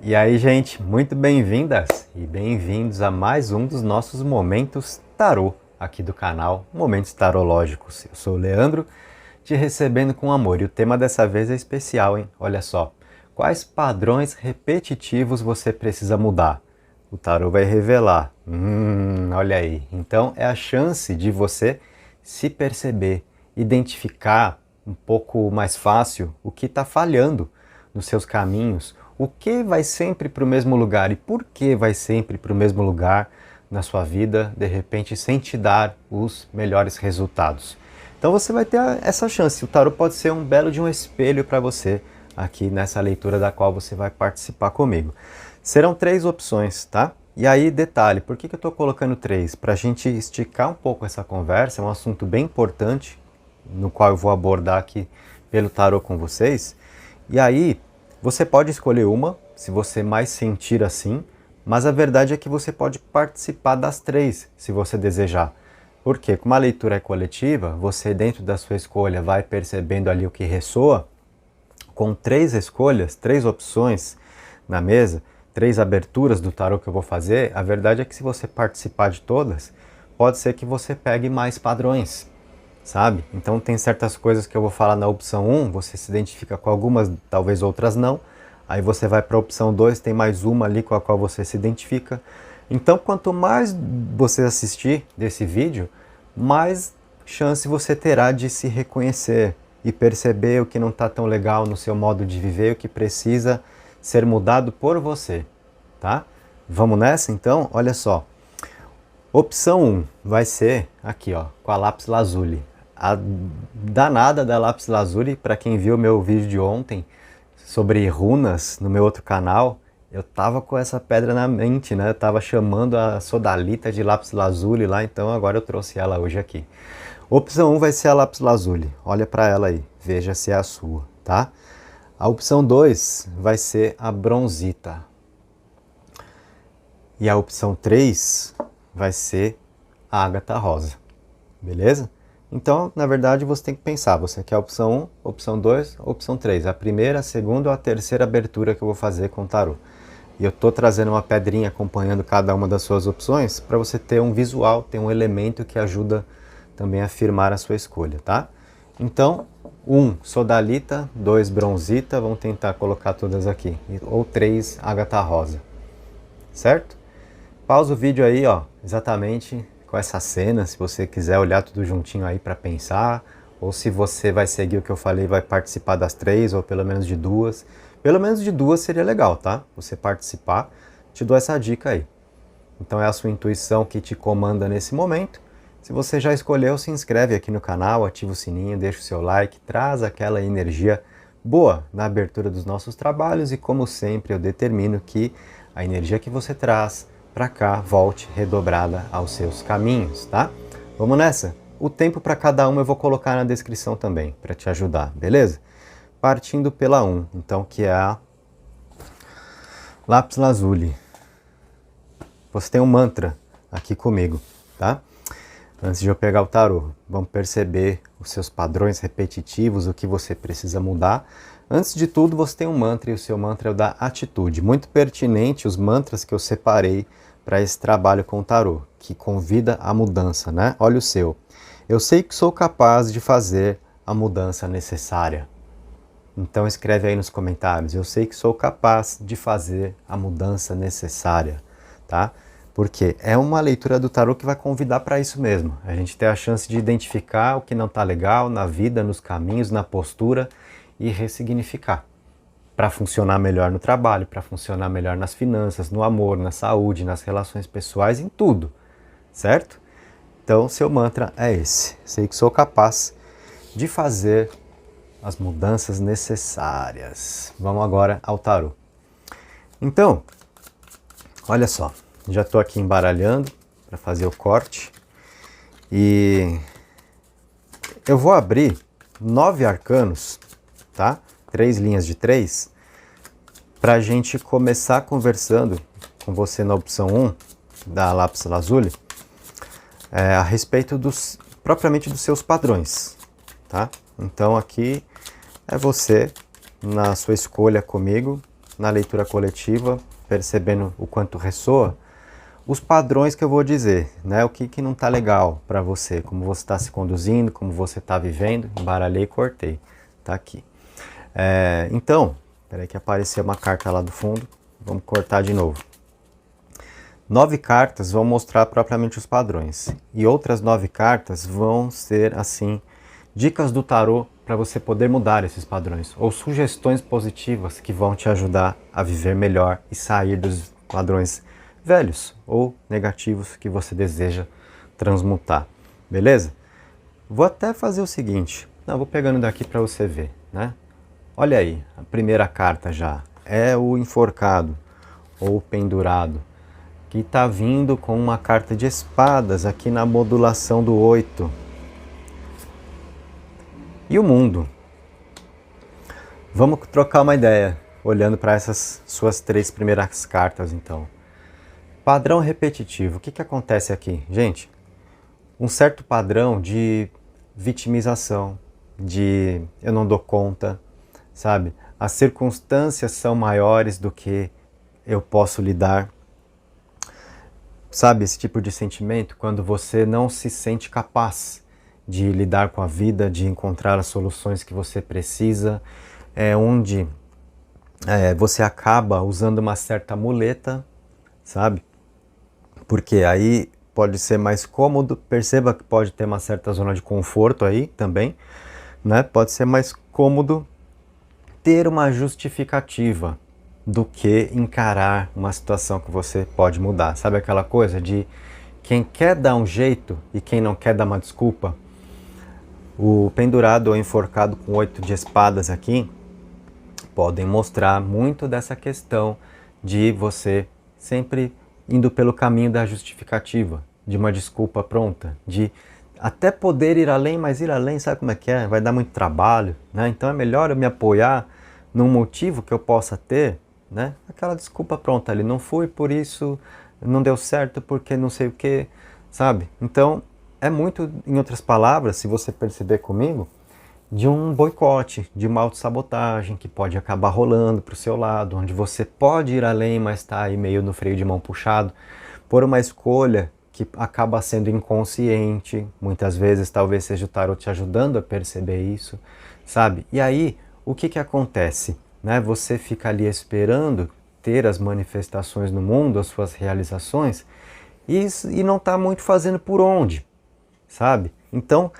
E aí, gente, muito bem-vindas e bem-vindos a mais um dos nossos Momentos Tarô aqui do canal Momentos Tarológicos. Eu sou o Leandro, te recebendo com amor e o tema dessa vez é especial, hein? Olha só, quais padrões repetitivos você precisa mudar? O tarô vai revelar. Olha aí. Então é a chance de você se perceber, identificar um pouco mais fácil o que está falhando nos seus caminhos, o que vai sempre para o mesmo lugar e por que vai sempre para o mesmo lugar na sua vida, de repente sem te dar os melhores resultados. Então você vai ter essa chance. O tarot pode ser um belo de um espelho para você aqui nessa leitura da qual você vai participar comigo. Serão 3 opções, tá? E aí, detalhe, por que eu estou colocando 3? Para a gente esticar um pouco essa conversa, é um assunto bem importante, no qual eu vou abordar aqui pelo tarot com vocês. E aí, você pode escolher uma, se você mais sentir assim, mas a verdade é que você pode participar das 3, se você desejar. Porque, como a leitura é coletiva, você dentro da sua escolha vai percebendo ali o que ressoa. Com 3 escolhas, 3 opções na mesa, 3 aberturas do tarot que eu vou fazer, a verdade é que se você participar de todas, pode ser que você pegue mais padrões, sabe? Então tem certas coisas que eu vou falar na opção 1, você se identifica com algumas, talvez outras não. Aí você vai para a opção 2, tem mais uma ali com a qual você se identifica. Então quanto mais você assistir desse vídeo, mais chance você terá de se reconhecer e perceber o que não está tão legal no seu modo de viver, o que precisa ser mudado por você, tá? Vamos nessa então? Olha só. Opção 1 vai ser aqui, ó, com a lápis lazuli. A danada da lápis lazuli, para quem viu meu vídeo de ontem sobre runas no meu outro canal, eu tava com essa pedra na mente, né? Eu tava chamando a sodalita de lápis lazuli lá, então agora eu trouxe ela hoje aqui. Opção 1 vai ser a lápis lazuli. Olha para ela aí, veja se é a sua, tá? A opção 2 vai ser a bronzita. E a opção 3 vai ser a ágata rosa. Beleza? Então, na verdade, você tem que pensar, você quer a opção 1, opção 2, opção 3. A primeira, a segunda ou a terceira abertura que eu vou fazer com o tarô. E eu estou trazendo uma pedrinha acompanhando cada uma das suas opções para você ter um visual, ter um elemento que ajuda também a firmar a sua escolha, tá? Então, 1, sodalita, 2, bronzita, vamos tentar colocar todas aqui. Ou 3, ágata rosa. Certo? Pausa o vídeo aí, ó, exatamente com essa cena, se você quiser olhar tudo juntinho aí para pensar, ou se você vai seguir o que eu falei, vai participar das 3, ou pelo menos de 2. Pelo menos de 2 seria legal, tá? Você participar, te dou essa dica aí. Então é a sua intuição que te comanda nesse momento. Se você já escolheu, se inscreve aqui no canal, ativa o sininho, deixa o seu like, traz aquela energia boa na abertura dos nossos trabalhos e como sempre eu determino que a energia que você traz para cá volte redobrada aos seus caminhos, tá? Vamos nessa? O tempo para cada uma eu vou colocar na descrição também, para te ajudar, beleza? Partindo pela 1, então, que é a lápis lazuli. Você tem um mantra aqui comigo, tá? Antes de eu pegar o tarô, vamos perceber os seus padrões repetitivos, o que você precisa mudar. Antes de tudo, você tem um mantra e o seu mantra é o da atitude. Muito pertinente os mantras que eu separei para esse trabalho com o tarô, que convida à mudança, né? Olha o seu. Eu sei que sou capaz de fazer a mudança necessária. Então escreve aí nos comentários. Eu sei que sou capaz de fazer a mudança necessária, tá? Porque é uma leitura do tarô que vai convidar para isso mesmo. A gente ter a chance de identificar o que não está legal na vida, nos caminhos, na postura e ressignificar. Para funcionar melhor no trabalho, para funcionar melhor nas finanças, no amor, na saúde, nas relações pessoais, em tudo. Certo? Então, seu mantra é esse. Sei que sou capaz de fazer as mudanças necessárias. Vamos agora ao tarô. Então, olha só. Já estou aqui embaralhando para fazer o corte. E eu vou abrir 9 arcanos, tá? 3 linhas de 3, para a gente começar conversando com você na opção 1 da lápis lazuli, a respeito propriamente dos seus padrões, tá? Então aqui é você, na sua escolha comigo, na leitura coletiva, percebendo o quanto ressoa, os padrões que eu vou dizer, né? O que não está legal para você, como você está se conduzindo, como você está vivendo, embaralhei e cortei, tá aqui. Então, peraí que apareceu uma carta lá do fundo, vamos cortar de novo. 9 cartas vão mostrar propriamente os padrões, e outras 9 cartas vão ser, assim, dicas do tarô para você poder mudar esses padrões, ou sugestões positivas que vão te ajudar a viver melhor e sair dos padrões velhos ou negativos que você deseja transmutar, beleza? Vou até fazer o seguinte, vou pegando daqui para você ver, né? Olha aí, a primeira carta já é o enforcado ou pendurado, que está vindo com uma carta de espadas aqui na modulação do 8. E o mundo? Vamos trocar uma ideia, olhando para essas suas 3 primeiras cartas então. Padrão repetitivo, o que acontece aqui? Gente, um certo padrão de vitimização, de eu não dou conta, sabe? As circunstâncias são maiores do que eu posso lidar. Sabe esse tipo de sentimento? Quando você não se sente capaz de lidar com a vida, de encontrar as soluções que você precisa, onde você acaba usando uma certa muleta, sabe? Porque aí pode ser mais cômodo, perceba que pode ter uma certa zona de conforto aí também, né? Pode ser mais cômodo ter uma justificativa do que encarar uma situação que você pode mudar. Sabe aquela coisa de quem quer dar um jeito e quem não quer dar uma desculpa? O pendurado ou enforcado com 8 de espadas aqui podem mostrar muito dessa questão de você sempre indo pelo caminho da justificativa, de uma desculpa pronta, de até poder ir além, mas ir além, sabe como é que é? Vai dar muito trabalho, né? Então é melhor eu me apoiar num motivo que eu possa ter, né? Aquela desculpa pronta ali, não fui por isso, não deu certo porque não sei o que, sabe? Então é muito, em outras palavras, se você perceber comigo, de um boicote, de uma autossabotagem que pode acabar rolando para o seu lado, onde você pode ir além, mas está aí meio no freio de mão puxado, por uma escolha que acaba sendo inconsciente, muitas vezes talvez seja o tarot te ajudando a perceber isso, sabe? E aí, o que acontece? Né? Você fica ali esperando ter as manifestações no mundo, as suas realizações, e não está muito fazendo por onde, sabe? Então,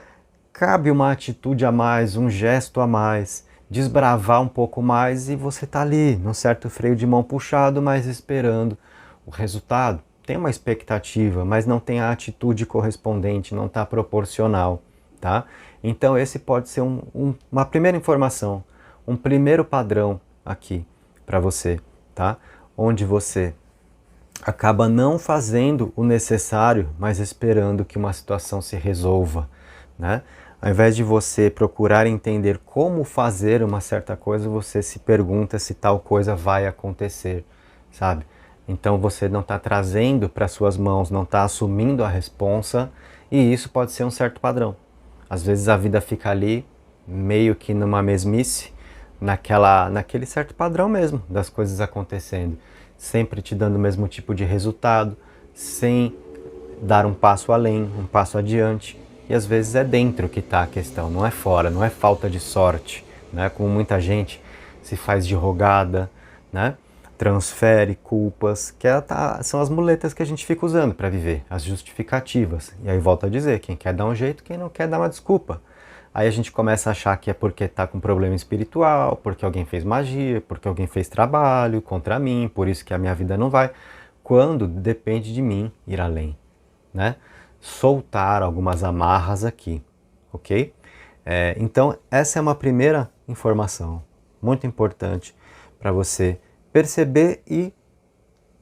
cabe uma atitude a mais, um gesto a mais, desbravar um pouco mais e você está ali, num certo freio de mão puxado, mas esperando o resultado. Tem uma expectativa, mas não tem a atitude correspondente, não está proporcional, tá? Então esse pode ser uma primeira informação, um primeiro padrão aqui para você, tá? Onde você acaba não fazendo o necessário, mas esperando que uma situação se resolva, né? Ao invés de você procurar entender como fazer uma certa coisa, você se pergunta se tal coisa vai acontecer, sabe? Então você não está trazendo para suas mãos, não está assumindo a responsa, e isso pode ser um certo padrão. Às vezes a vida fica ali, meio que numa mesmice, naquele certo padrão mesmo das coisas acontecendo, sempre te dando o mesmo tipo de resultado, sem dar um passo além, um passo adiante. E às vezes é dentro que está a questão, não é fora, não é falta de sorte, né? Como muita gente se faz de rogada, né? Transfere culpas, são as muletas que a gente fica usando para viver, as justificativas. E aí volto a dizer, quem quer dar um jeito, quem não quer dar uma desculpa. Aí a gente começa a achar que é porque está com problema espiritual, porque alguém fez magia, porque alguém fez trabalho contra mim, por isso que a minha vida não vai, quando depende de mim ir além, né? Soltar algumas amarras aqui, ok? Então essa é uma primeira informação muito importante para você perceber e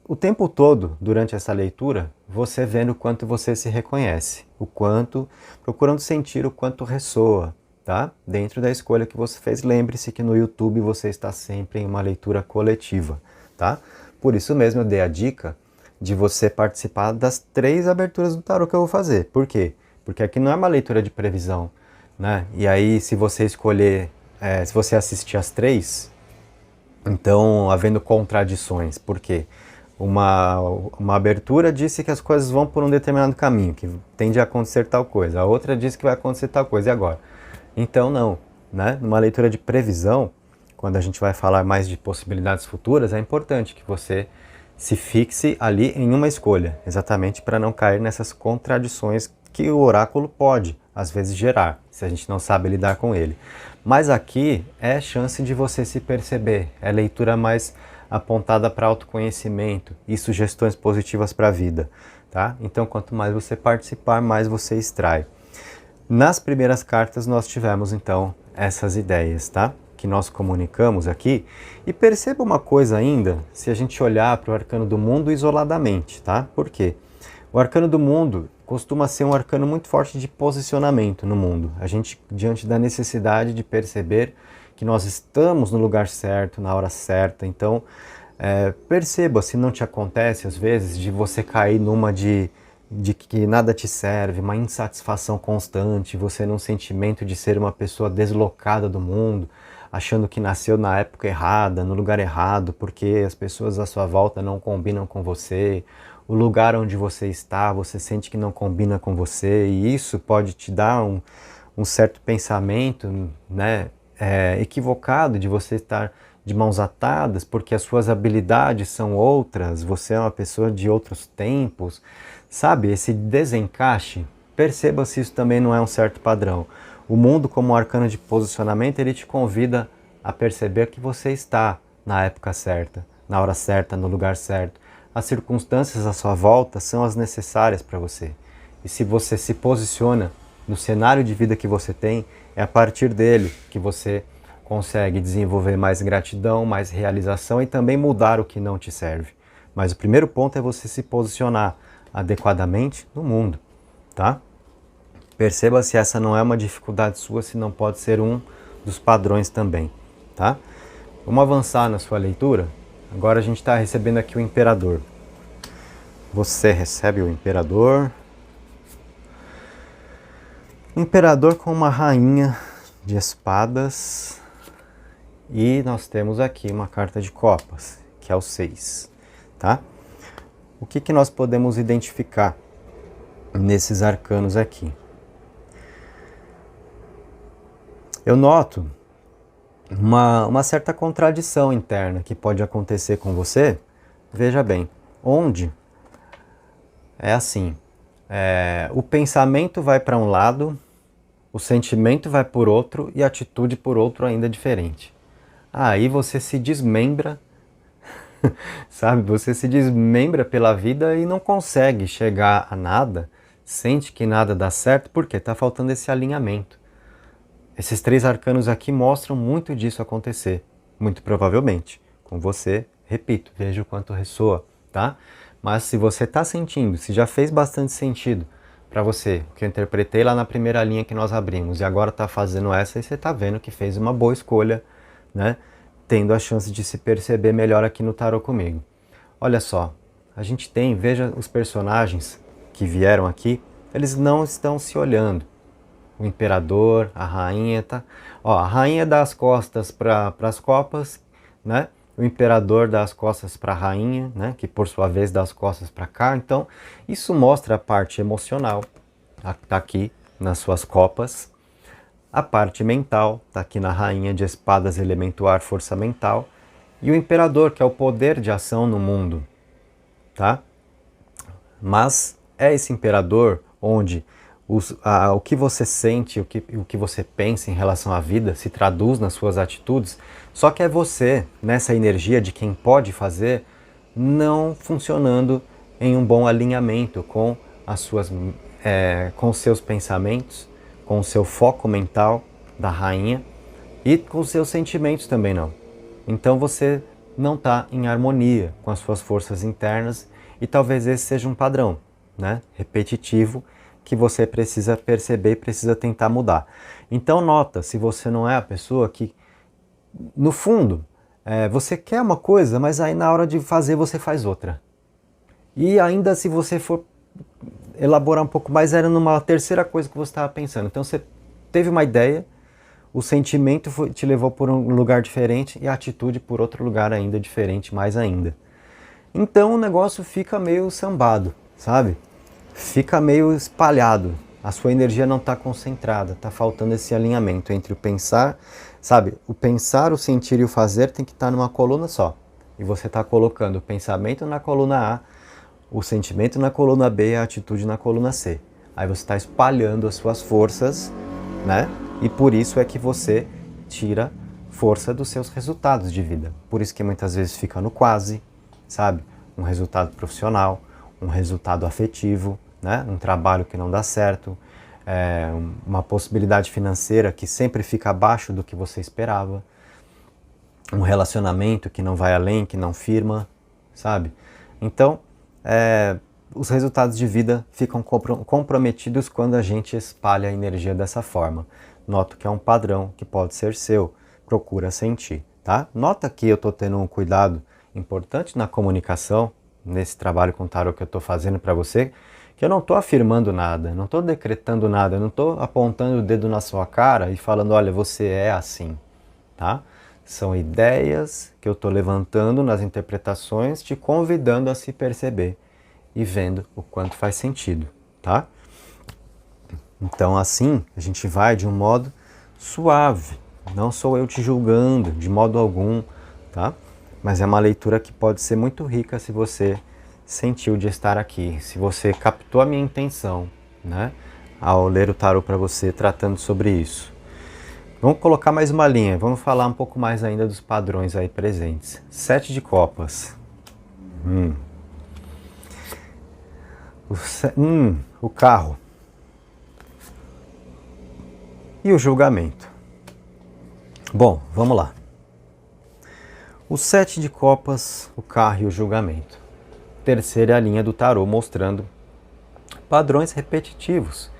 o tempo todo durante essa leitura você vendo o quanto você se reconhece, o quanto, procurando sentir o quanto ressoa, tá? Dentro da escolha que você fez. Lembre-se que no YouTube você está sempre em uma leitura coletiva, tá? Por isso mesmo eu dei a dica de você participar das 3 aberturas do tarot que eu vou fazer. Por quê? Porque aqui não é uma leitura de previsão, né? E aí se você escolher, se você assistir as 3, Então, havendo contradições. Por quê? Uma abertura disse que as coisas vão por um determinado caminho, que tende a acontecer tal coisa. A outra disse que vai acontecer tal coisa. E agora? Então, não. Né? Numa leitura de previsão, quando a gente vai falar mais de possibilidades futuras, é importante que você se fixe ali em uma escolha, exatamente para não cair nessas contradições que o oráculo pode, às vezes, gerar, se a gente não sabe lidar com ele. Mas aqui é chance de você se perceber, é leitura mais apontada para autoconhecimento e sugestões positivas para a vida, tá? Então, quanto mais você participar, mais você extrai. Nas primeiras cartas nós tivemos, então, essas ideias, tá? Que nós comunicamos aqui. E perceba uma coisa ainda, se a gente olhar para o arcano do mundo isoladamente, tá? Por quê? O arcano do mundo costuma ser um arcano muito forte de posicionamento no mundo. A gente, diante da necessidade de perceber que nós estamos no lugar certo, na hora certa. Então, perceba se não te acontece, às vezes, de você cair numa de que nada te serve, uma insatisfação constante, você num sentimento de ser uma pessoa deslocada do mundo, achando que nasceu na época errada, no lugar errado, porque as pessoas à sua volta não combinam com você, o lugar onde você está, você sente que não combina com você, e isso pode te dar um certo pensamento, né, equivocado de você estar de mãos atadas, porque as suas habilidades são outras, você é uma pessoa de outros tempos, sabe? Esse desencaixe, perceba se isso também não é um certo padrão. O mundo, como um arcano de posicionamento, ele te convida a perceber que você está na época certa, na hora certa, no lugar certo. As circunstâncias à sua volta são as necessárias para você. E se você se posiciona no cenário de vida que você tem, é a partir dele que você consegue desenvolver mais gratidão, mais realização e também mudar o que não te serve. Mas o primeiro ponto é você se posicionar adequadamente no mundo, tá? Perceba se essa não é uma dificuldade sua, se não pode ser um dos padrões também, tá? Vamos avançar na sua leitura? Agora a gente está recebendo aqui o Imperador. Você recebe o Imperador. Imperador com uma rainha de espadas. E nós temos aqui uma carta de copas, que é o 6, tá? O que nós podemos identificar nesses arcanos aqui? Eu noto uma certa contradição interna que pode acontecer com você. Veja bem, onde é assim, o pensamento vai para um lado, o sentimento vai por outro e a atitude por outro ainda diferente. Aí você se desmembra, sabe? Você se desmembra pela vida e não consegue chegar a nada, sente que nada dá certo, porque está faltando esse alinhamento. Esses 3 arcanos aqui mostram muito disso acontecer, muito provavelmente. Com você, repito, veja o quanto ressoa, tá? Mas se você está sentindo, se já fez bastante sentido para você, o que eu interpretei lá na primeira linha que nós abrimos, e agora está fazendo essa, e você está vendo que fez uma boa escolha, né? Tendo a chance de se perceber melhor aqui no tarô comigo. Olha só, a gente tem, veja os personagens que vieram aqui, eles não estão se olhando. O imperador, a rainha, tá? Ó, a rainha dá as costas para as copas, né? O imperador dá as costas para a rainha, né? Que por sua vez dá as costas para cá. Então, isso mostra a parte emocional, tá aqui nas suas copas. A parte mental, está aqui na rainha de espadas, elemento ar, força mental. E o imperador, que é o poder de ação no mundo, tá? Mas é esse imperador onde o que você sente, o que você pensa em relação à vida se traduz nas suas atitudes, só que é você, nessa energia de quem pode fazer, não funcionando em um bom alinhamento com com os seus pensamentos, com o seu foco mental da rainha e com os seus sentimentos também não. Então você não está em harmonia com as suas forças internas e talvez esse seja um padrão, né, repetitivo, que você precisa perceber e precisa tentar mudar. Então nota se você não é a pessoa que, no fundo, você quer uma coisa, mas aí na hora de fazer você faz outra. E ainda se você for elaborar um pouco mais, era numa terceira coisa que você estava pensando. Então você teve uma ideia, o sentimento te levou por um lugar diferente e a atitude por outro lugar ainda diferente, mais ainda. Então o negócio fica meio sambado, sabe? Fica meio espalhado. A sua energia não está concentrada, está faltando esse alinhamento entre o pensar, sabe? O pensar, o sentir e o fazer tem que estar numa coluna só. E você está colocando o pensamento na coluna A, o sentimento na coluna B e a atitude na coluna C. Aí você está espalhando as suas forças, né? E por isso é que você tira força dos seus resultados de vida. Por isso que muitas vezes fica no quase, sabe? Um resultado profissional, um resultado afetivo, né? Um trabalho que não dá certo, uma possibilidade financeira que sempre fica abaixo do que você esperava, um relacionamento que não vai além, que não firma, sabe? Então, os resultados de vida ficam comprometidos quando a gente espalha a energia dessa forma. Noto que é um padrão que pode ser seu, procura sentir, tá? Nota que eu estou tendo um cuidado importante na comunicação, nesse trabalho com tarot que eu estou fazendo para você, que eu não estou afirmando nada, não estou decretando nada, não estou apontando o dedo na sua cara e falando, olha, você é assim, tá? São ideias que eu estou levantando nas interpretações, te convidando a se perceber e vendo o quanto faz sentido, tá? Então assim, a gente vai de um modo suave, não sou eu te julgando de modo algum, tá? Mas é uma leitura que pode ser muito rica se você sentiu de estar aqui, se você captou a minha intenção, né? Ao ler o tarot para você tratando sobre isso. Vamos colocar mais uma linha, vamos falar um pouco mais ainda dos padrões aí presentes. 7 de copas. O carro. E o julgamento. Bom, vamos lá. O 7 de copas, o carro e o julgamento. Terceira é a linha do tarot mostrando padrões repetitivos.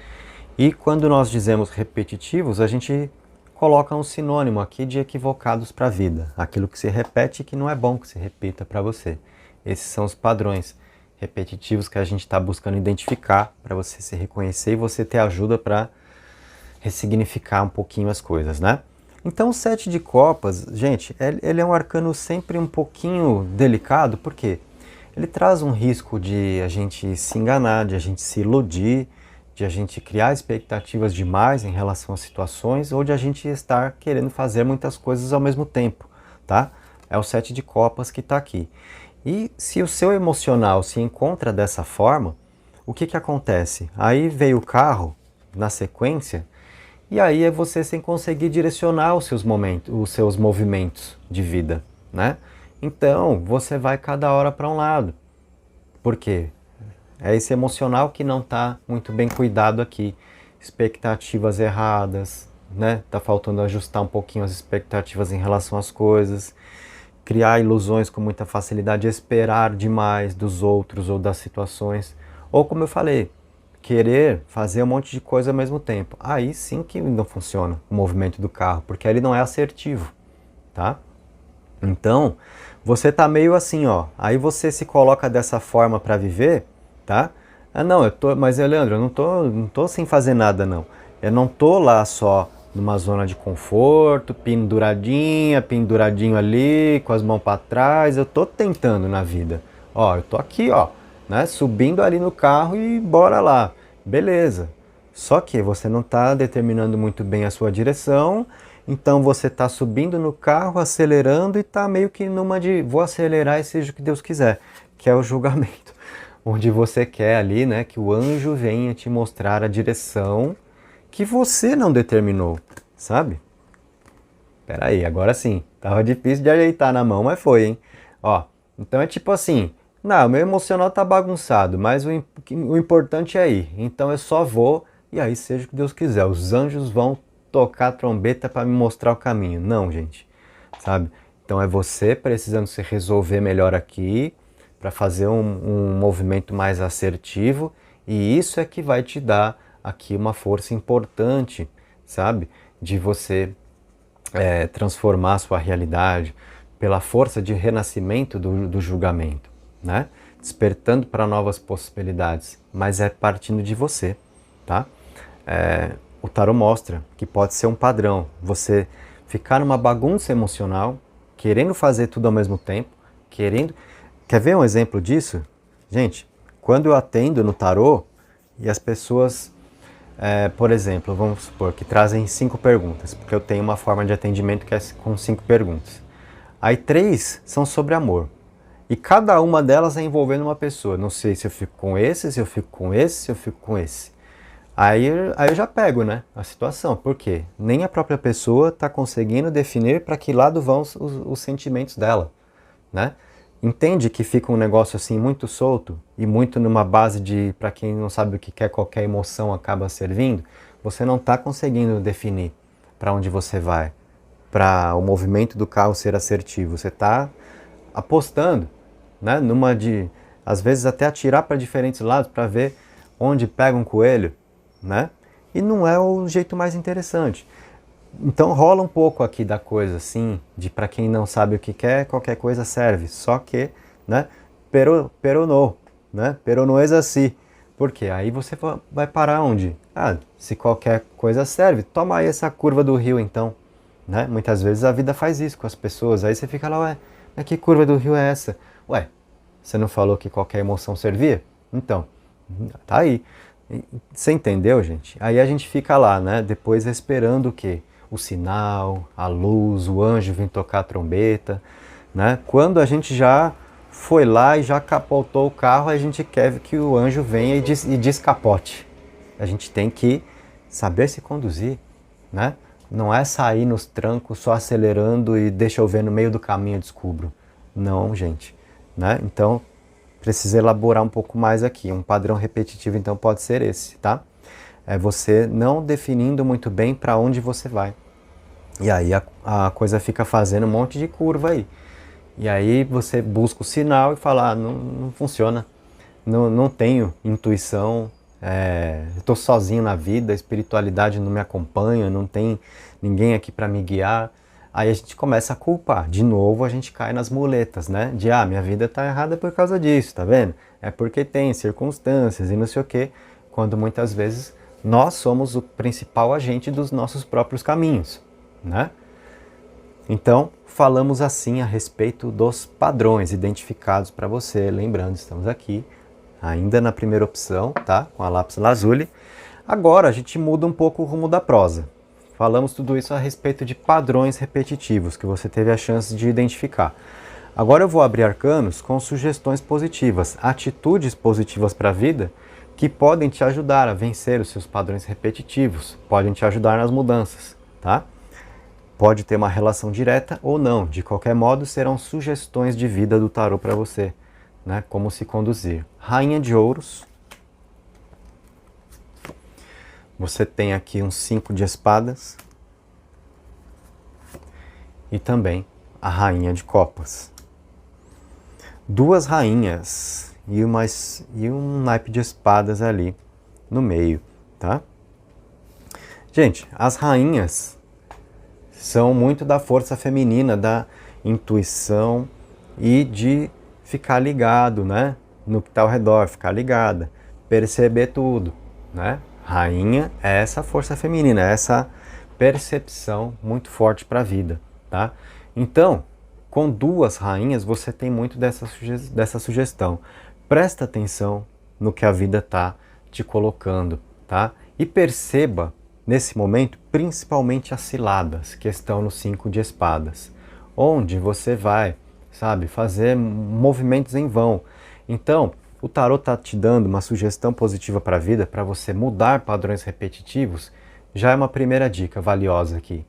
E quando nós dizemos repetitivos, a gente coloca um sinônimo aqui de equivocados para a vida. Aquilo que se repete e que não é bom que se repita para você. Esses são os padrões repetitivos que a gente está buscando identificar para você se reconhecer e você ter ajuda para ressignificar um pouquinho as coisas, né? Então o 7 de copas, gente, ele é um arcano sempre um pouquinho delicado, porque ele traz um risco de a gente se enganar, de a gente se iludir, de a gente criar expectativas demais em relação às situações, ou de a gente estar querendo fazer muitas coisas ao mesmo tempo, tá? É o 7 de copas que está aqui. E se o seu emocional se encontra dessa forma, o que que acontece? Aí veio o carro na sequência, e aí é você sem conseguir direcionar os seus movimentos de vida, né? Então, você vai cada hora para um lado. Por quê? É esse emocional que não está muito bem cuidado aqui. Expectativas erradas, né? Tá faltando ajustar um pouquinho as expectativas em relação às coisas. Criar ilusões com muita facilidade, esperar demais dos outros ou das situações. Ou como eu falei, querer fazer um monte de coisa ao mesmo tempo. Aí sim que não funciona o movimento do carro, porque ele não é assertivo, tá? Então, você tá meio assim, ó. Aí você se coloca dessa forma para viver, tá? Ah, não, mas Leandro, eu não tô sem fazer nada, não. Eu não tô lá só numa zona de conforto, penduradinho ali, com as mãos para trás. Eu tô tentando na vida. Ó, eu tô aqui, ó, né? Subindo ali no carro e bora lá. Beleza. Só que você não está determinando muito bem a sua direção, então você está subindo no carro, acelerando e está meio que numa de vou acelerar e seja o que Deus quiser, que é o julgamento, onde você quer ali, né, que o anjo venha te mostrar a direção que você não determinou, sabe? Peraí, agora sim, tava difícil de ajeitar na mão, mas foi, hein? Ó, então é tipo assim, não, meu emocional tá bagunçado, mas o importante é ir, então eu só vou e aí seja o que Deus quiser, os anjos vão tocar a trombeta para me mostrar o caminho. Não, gente, sabe? Então é você precisando se resolver melhor aqui para fazer um movimento mais assertivo e isso é que vai te dar aqui uma força importante, sabe? De você transformar a sua realidade pela força de renascimento do julgamento, né? Despertando para novas possibilidades, mas é partindo de você, tá? o tarot mostra que pode ser um padrão. Você ficar numa bagunça emocional, querendo fazer tudo ao mesmo tempo, querendo... Quer ver um exemplo disso? Gente, quando eu atendo no tarot e as pessoas, por exemplo, vamos supor que trazem 5 perguntas, porque eu tenho uma forma de atendimento que é com 5 perguntas. Aí 3 são sobre amor. E cada uma delas é envolvendo uma pessoa. Não sei se eu fico com esse, se eu fico com esse, se eu fico com esse. Aí eu já pego, né, a situação. Por quê? Nem a própria pessoa está conseguindo definir para que lado vão os sentimentos dela, né? Entende que fica um negócio assim muito solto e muito numa base de, para quem não sabe o que quer, qualquer emoção acaba servindo. Você não está conseguindo definir para onde você vai, para o movimento do carro ser assertivo. Você está apostando, né, numa de, às vezes até atirar para diferentes lados para ver onde pega um coelho, né? E não é o jeito mais interessante. Então rola um pouco aqui da coisa assim, de para quem não sabe o que quer, qualquer coisa serve. Só que, né, peronou, né? Peronoes assim. Por quê? Aí você vai parar onde? Ah, se qualquer coisa serve, toma aí essa curva do rio então, né? Muitas vezes a vida faz isso com as pessoas. Aí você fica lá, ué, mas que curva do rio é essa? Ué, você não falou que qualquer emoção servia? Então, tá aí. Você entendeu, gente? Aí a gente fica lá, né? Depois esperando o quê? O sinal, a luz, o anjo vir tocar a trombeta, né? Quando a gente já foi lá e já capotou o carro, a gente quer que o anjo venha e descapote. A gente tem que saber se conduzir, né? Não é sair nos trancos só acelerando e deixa eu ver no meio do caminho eu descubro. Não, gente, né? Então, precisa elaborar um pouco mais aqui. Um padrão repetitivo, então, pode ser esse, tá? É você não definindo muito bem para onde você vai. E aí a coisa fica fazendo um monte de curva aí. E aí você busca o sinal e fala, ah, não funciona, não tenho intuição, estou sozinho na vida, a espiritualidade não me acompanha, não tem ninguém aqui para me guiar. Aí a gente começa a culpar. De novo a gente cai nas muletas, né? De, minha vida está errada por causa disso, tá vendo? É porque tem circunstâncias e não sei o quê, quando muitas vezes nós somos o principal agente dos nossos próprios caminhos, né? Então, falamos assim a respeito dos padrões identificados para você. Lembrando, estamos aqui ainda na primeira opção, tá? Com a lápis lazuli. Agora a gente muda um pouco o rumo da prosa. Falamos tudo isso a respeito de padrões repetitivos que você teve a chance de identificar. Agora eu vou abrir arcanos com sugestões positivas, atitudes positivas para a vida que podem te ajudar a vencer os seus padrões repetitivos, podem te ajudar nas mudanças, tá? Pode ter uma relação direta ou não, de qualquer modo serão sugestões de vida do tarot para você, né? Como se conduzir. Rainha de Ouros. Você tem aqui um 5 de espadas. E também a Rainha de Copas. Duas rainhas e um naipe de espadas ali no meio, tá? Gente, as rainhas são muito da força feminina, da intuição e de ficar ligado, né, no que está ao redor, ficar ligada, perceber tudo, né? Rainha é essa força feminina, é essa percepção muito forte para a vida, tá? Então, com duas rainhas você tem muito dessa sugestão. Presta atenção no que a vida está te colocando, tá? E perceba nesse momento, principalmente as ciladas que estão no 5 de espadas, onde você vai, sabe, fazer movimentos em vão. Então, o tarot está te dando uma sugestão positiva para a vida, para você mudar padrões repetitivos, já é uma primeira dica valiosa aqui.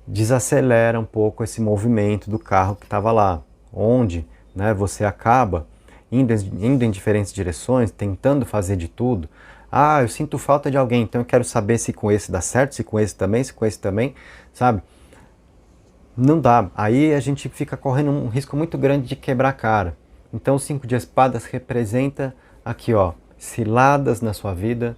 Desacelera um pouco esse movimento do carro que estava lá, onde, né, você acaba indo em diferentes direções, tentando fazer de tudo. Ah, eu sinto falta de alguém, então eu quero saber se com esse dá certo, se com esse também, sabe? Não dá. Aí a gente fica correndo um risco muito grande de quebrar a cara. Então o 5 de espadas representa aqui, ó, ciladas na sua vida,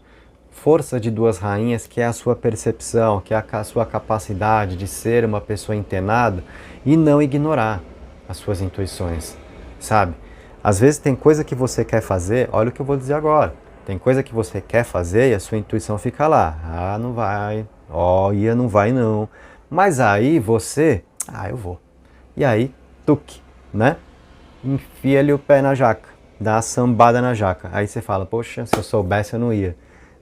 força de duas rainhas, que é a sua percepção, que é a sua capacidade de ser uma pessoa antenada e não ignorar as suas intuições, sabe? Às vezes tem coisa que você quer fazer, olha o que eu vou dizer agora. Tem coisa que você quer fazer e a sua intuição fica lá. Ah, não vai. Ó, ia, não vai não. Mas aí você, eu vou. E aí, tuque, né? Enfia-lhe o pé na jaca, dá uma sambada na jaca. Aí você fala, poxa, se eu soubesse eu não ia.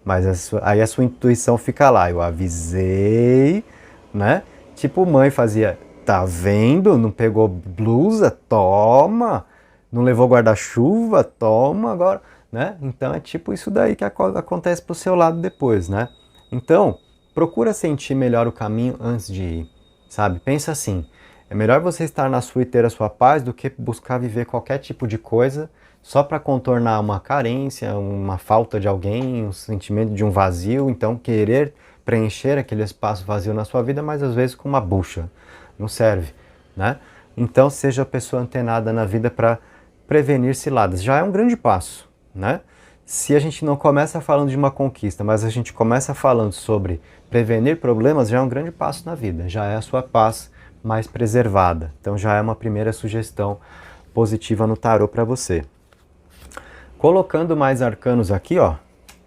Mas aí a sua intuição fica lá, eu avisei, né? Tipo mãe fazia, tá vendo? Não pegou blusa? Toma! Não levou guarda-chuva? Toma agora, né? Então é tipo isso daí que acontece pro seu lado depois, né? Então, procura sentir melhor o caminho antes de ir, sabe? Pensa assim, é melhor você estar na sua e ter a sua paz do que buscar viver qualquer tipo de coisa só para contornar uma carência, uma falta de alguém, um sentimento de um vazio, então querer preencher aquele espaço vazio na sua vida, mas às vezes com uma bucha, não serve, né? Então seja a pessoa antenada na vida para prevenir ciladas, já é um grande passo, né? Se a gente não começa falando de uma conquista, mas a gente começa falando sobre prevenir problemas, já é um grande passo na vida, já é a sua paz mais preservada. Então já é uma primeira sugestão positiva no tarô para você. Colocando mais arcanos aqui, ó,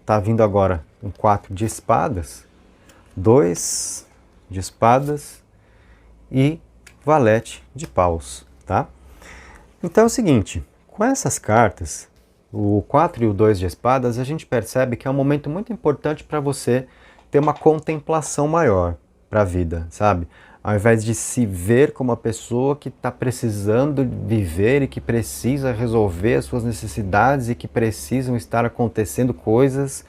tá vindo agora um 4 de espadas, 2 de espadas e valete de paus, tá? Então é o seguinte, com essas cartas, o 4 e o 2 de espadas, a gente percebe que é um momento muito importante para você ter uma contemplação maior para a vida, sabe? Ao invés de se ver como uma pessoa que está precisando viver e que precisa resolver as suas necessidades e que precisam estar acontecendo coisas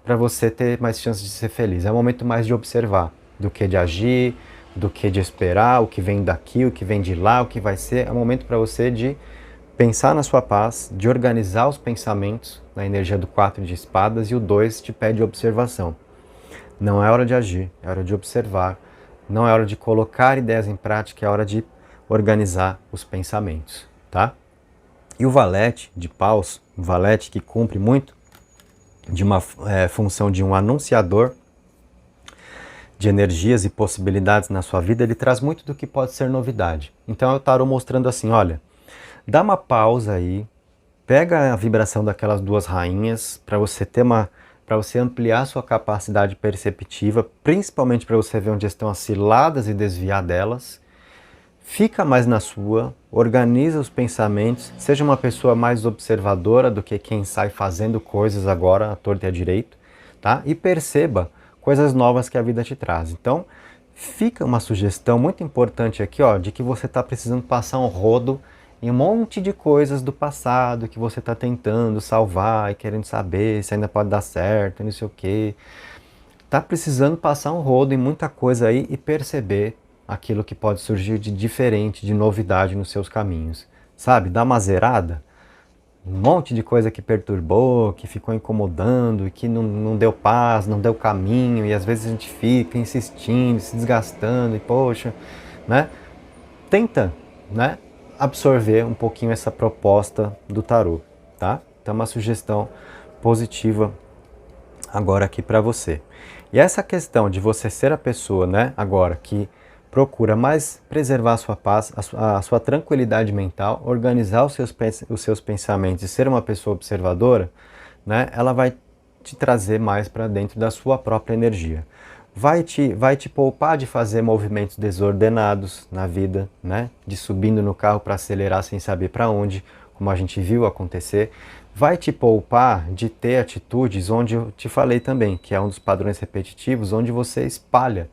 para você ter mais chances de ser feliz. É um momento mais de observar do que de agir, do que de esperar o que vem daqui, o que vem de lá, o que vai ser. É um momento para você de pensar na sua paz, de organizar os pensamentos na energia do 4 de espadas, e o 2 te pede observação. Não é hora de agir, é hora de observar. Não é hora de colocar ideias em prática, é hora de organizar os pensamentos, tá? E o valete de paus, um valete que cumpre muito de uma função de um anunciador de energias e possibilidades na sua vida, ele traz muito do que pode ser novidade. Então é o tarô mostrando assim, olha, dá uma pausa aí, pega a vibração daquelas duas rainhas para você ter para você ampliar sua capacidade perceptiva, principalmente para você ver onde estão as ciladas e desviar delas. Fica mais na sua, organiza os pensamentos, seja uma pessoa mais observadora do que quem sai fazendo coisas agora à torta e à direito, tá? E perceba coisas novas que a vida te traz. Então, fica uma sugestão muito importante aqui, ó, de que você está precisando passar um rodo em um monte de coisas do passado que você está tentando salvar e querendo saber se ainda pode dar certo, não sei o quê. Tá precisando passar um rodo em muita coisa aí e perceber aquilo que pode surgir de diferente, de novidade nos seus caminhos. Sabe, dá uma zerada, um monte de coisa que perturbou, que ficou incomodando, que não deu paz, não deu caminho, e às vezes a gente fica insistindo, se desgastando, e poxa, né? Tenta, né, absorver um pouquinho essa proposta do tarô, tá? Então uma sugestão positiva agora aqui para você. E essa questão de você ser a pessoa, né, agora que procura mais preservar a sua paz, a sua tranquilidade mental, organizar os seus pensamentos e ser uma pessoa observadora, né, ela vai te trazer mais para dentro da sua própria energia. Vai te poupar de fazer movimentos desordenados na vida, né? De subindo no carro para acelerar sem saber para onde, como a gente viu acontecer. Vai te poupar de ter atitudes onde eu te falei também, que é um dos padrões repetitivos, onde você espalha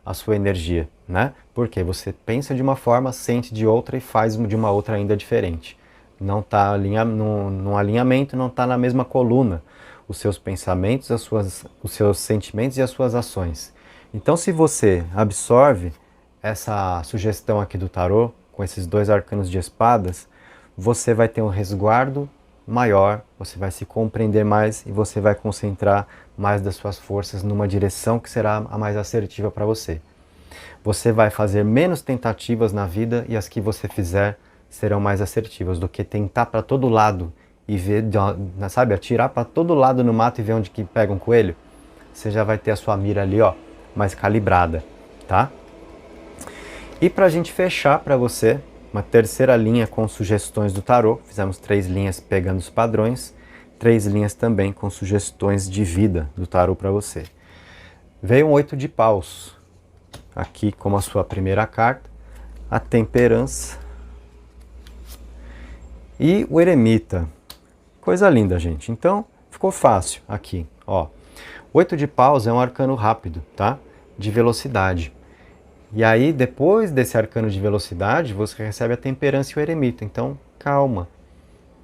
a sua energia, né? Porque você pensa de uma forma, sente de outra e faz de uma outra ainda diferente. Não está num alinhamento, não está na mesma coluna os seus pensamentos, os seus sentimentos e as suas ações. Então, se você absorve essa sugestão aqui do tarô, com esses dois arcanos de espadas, você vai ter um resguardo maior, você vai se compreender mais e você vai concentrar mais das suas forças numa direção que será a mais assertiva para você. Você vai fazer menos tentativas na vida e as que você fizer serão mais assertivas do que tentar para todo lado e ver, sabe, atirar para todo lado no mato e ver onde que pega um coelho. Você já vai ter a sua mira ali, ó, mais calibrada, tá? E para a gente fechar para você, uma terceira linha com sugestões do tarô, fizemos 3 linhas pegando os padrões, 3 linhas também com sugestões de vida do tarô para você. Veio um 8 de paus, aqui como a sua primeira carta, a temperança e o eremita. Coisa linda, gente. Então, ficou fácil aqui, ó. 8 de paus é um arcano rápido, tá? De velocidade. E aí, depois desse arcano de velocidade, você recebe a temperança e o eremita. Então, calma,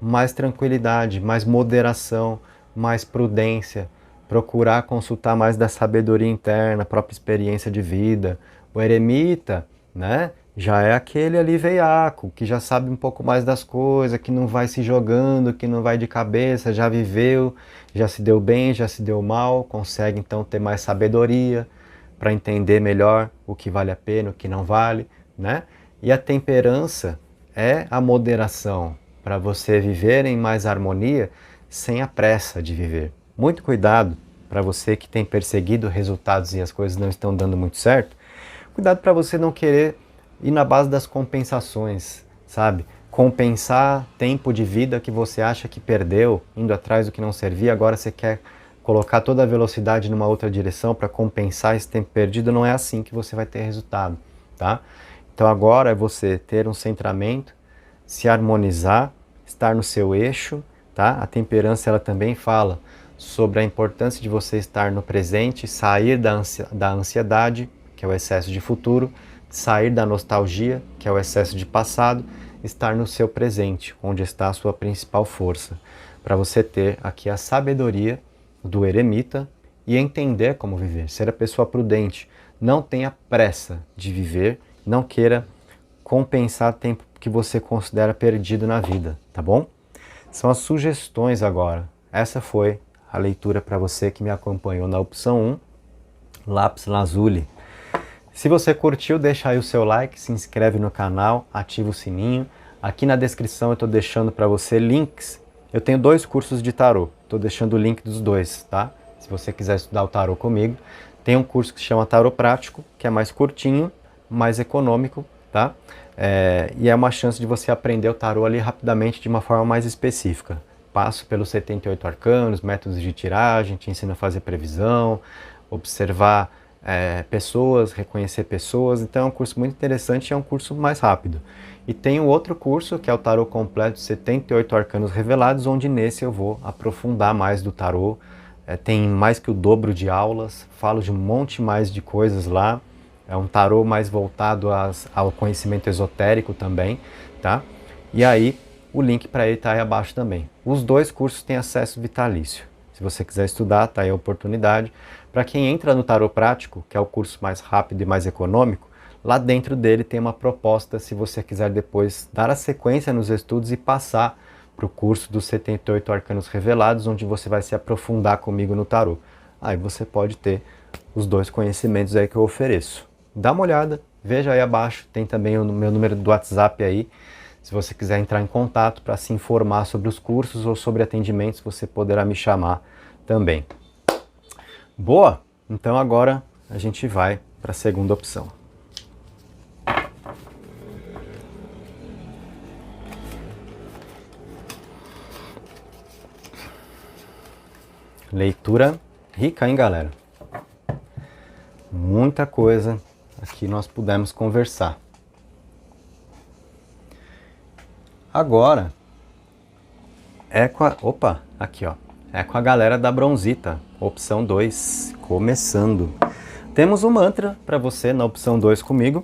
mais tranquilidade, mais moderação, mais prudência, procurar consultar mais da sabedoria interna, própria experiência de vida. O eremita, né, já é aquele ali veiaco, que já sabe um pouco mais das coisas, que não vai se jogando, que não vai de cabeça, já viveu, já se deu bem, já se deu mal, consegue então ter mais sabedoria para entender melhor o que vale a pena, o que não vale, né? E a temperança é a moderação, para você viver em mais harmonia sem a pressa de viver. Muito cuidado para você que tem perseguido resultados e as coisas não estão dando muito certo. Cuidado para você não querer ir na base das compensações, sabe? Compensar tempo de vida que você acha que perdeu, indo atrás do que não servia, agora você quer colocar toda a velocidade numa outra direção para compensar esse tempo perdido. Não é assim que você vai ter resultado, tá? Então agora é você ter um centramento, se harmonizar, estar no seu eixo, tá? A temperança ela também fala sobre a importância de você estar no presente, sair da ansiedade, que é o excesso de futuro, sair da nostalgia, que é o excesso de passado, estar no seu presente, onde está a sua principal força, para você ter aqui a sabedoria do eremita e entender como viver, ser a pessoa prudente, não tenha pressa de viver, não queira compensar tempo que você considera perdido na vida, tá bom? São as sugestões agora. Essa foi a leitura para você que me acompanhou na opção 1, Lápis Lazuli. Se você curtiu, deixa aí o seu like, se inscreve no canal, ativa o sininho. Aqui na descrição eu estou deixando para você links. Eu tenho 2 cursos de tarô, estou deixando o link dos 2, tá? Se você quiser estudar o tarô comigo. Tem um curso que se chama Tarô Prático, que é mais curtinho, mais econômico, tá? E é uma chance de você aprender o tarô ali rapidamente de uma forma mais específica. Passo pelos 78 arcanos, métodos de tiragem, te ensino a fazer previsão, observar pessoas, reconhecer pessoas. Então é um curso muito interessante e é um curso mais rápido. E tem um outro curso que é o Tarô Completo 78 Arcanos Revelados, onde nesse eu vou aprofundar mais do tarô. Tem mais que o dobro de aulas, falo de um monte mais de coisas lá. É um tarô mais voltado ao conhecimento esotérico também, tá? E aí o link para ele está aí abaixo também. Os 2 cursos têm acesso vitalício. Se você quiser estudar, tá aí a oportunidade. Para quem entra no Tarô Prático, que é o curso mais rápido e mais econômico, lá dentro dele tem uma proposta se você quiser depois dar a sequência nos estudos e passar para o curso dos 78 Arcanos Revelados, onde você vai se aprofundar comigo no tarô. Aí você pode ter os 2 conhecimentos aí que eu ofereço. Dá uma olhada, veja aí abaixo, tem também o meu número do WhatsApp aí. Se você quiser entrar em contato para se informar sobre os cursos ou sobre atendimentos, você poderá me chamar também. Boa! Então agora a gente vai para a segunda opção. Leitura rica, hein, galera? Muita coisa aqui nós pudemos conversar. Agora é com a... Opa, aqui ó. É com a galera da Bronzita, opção 2, começando. Temos um mantra para você na opção 2 comigo.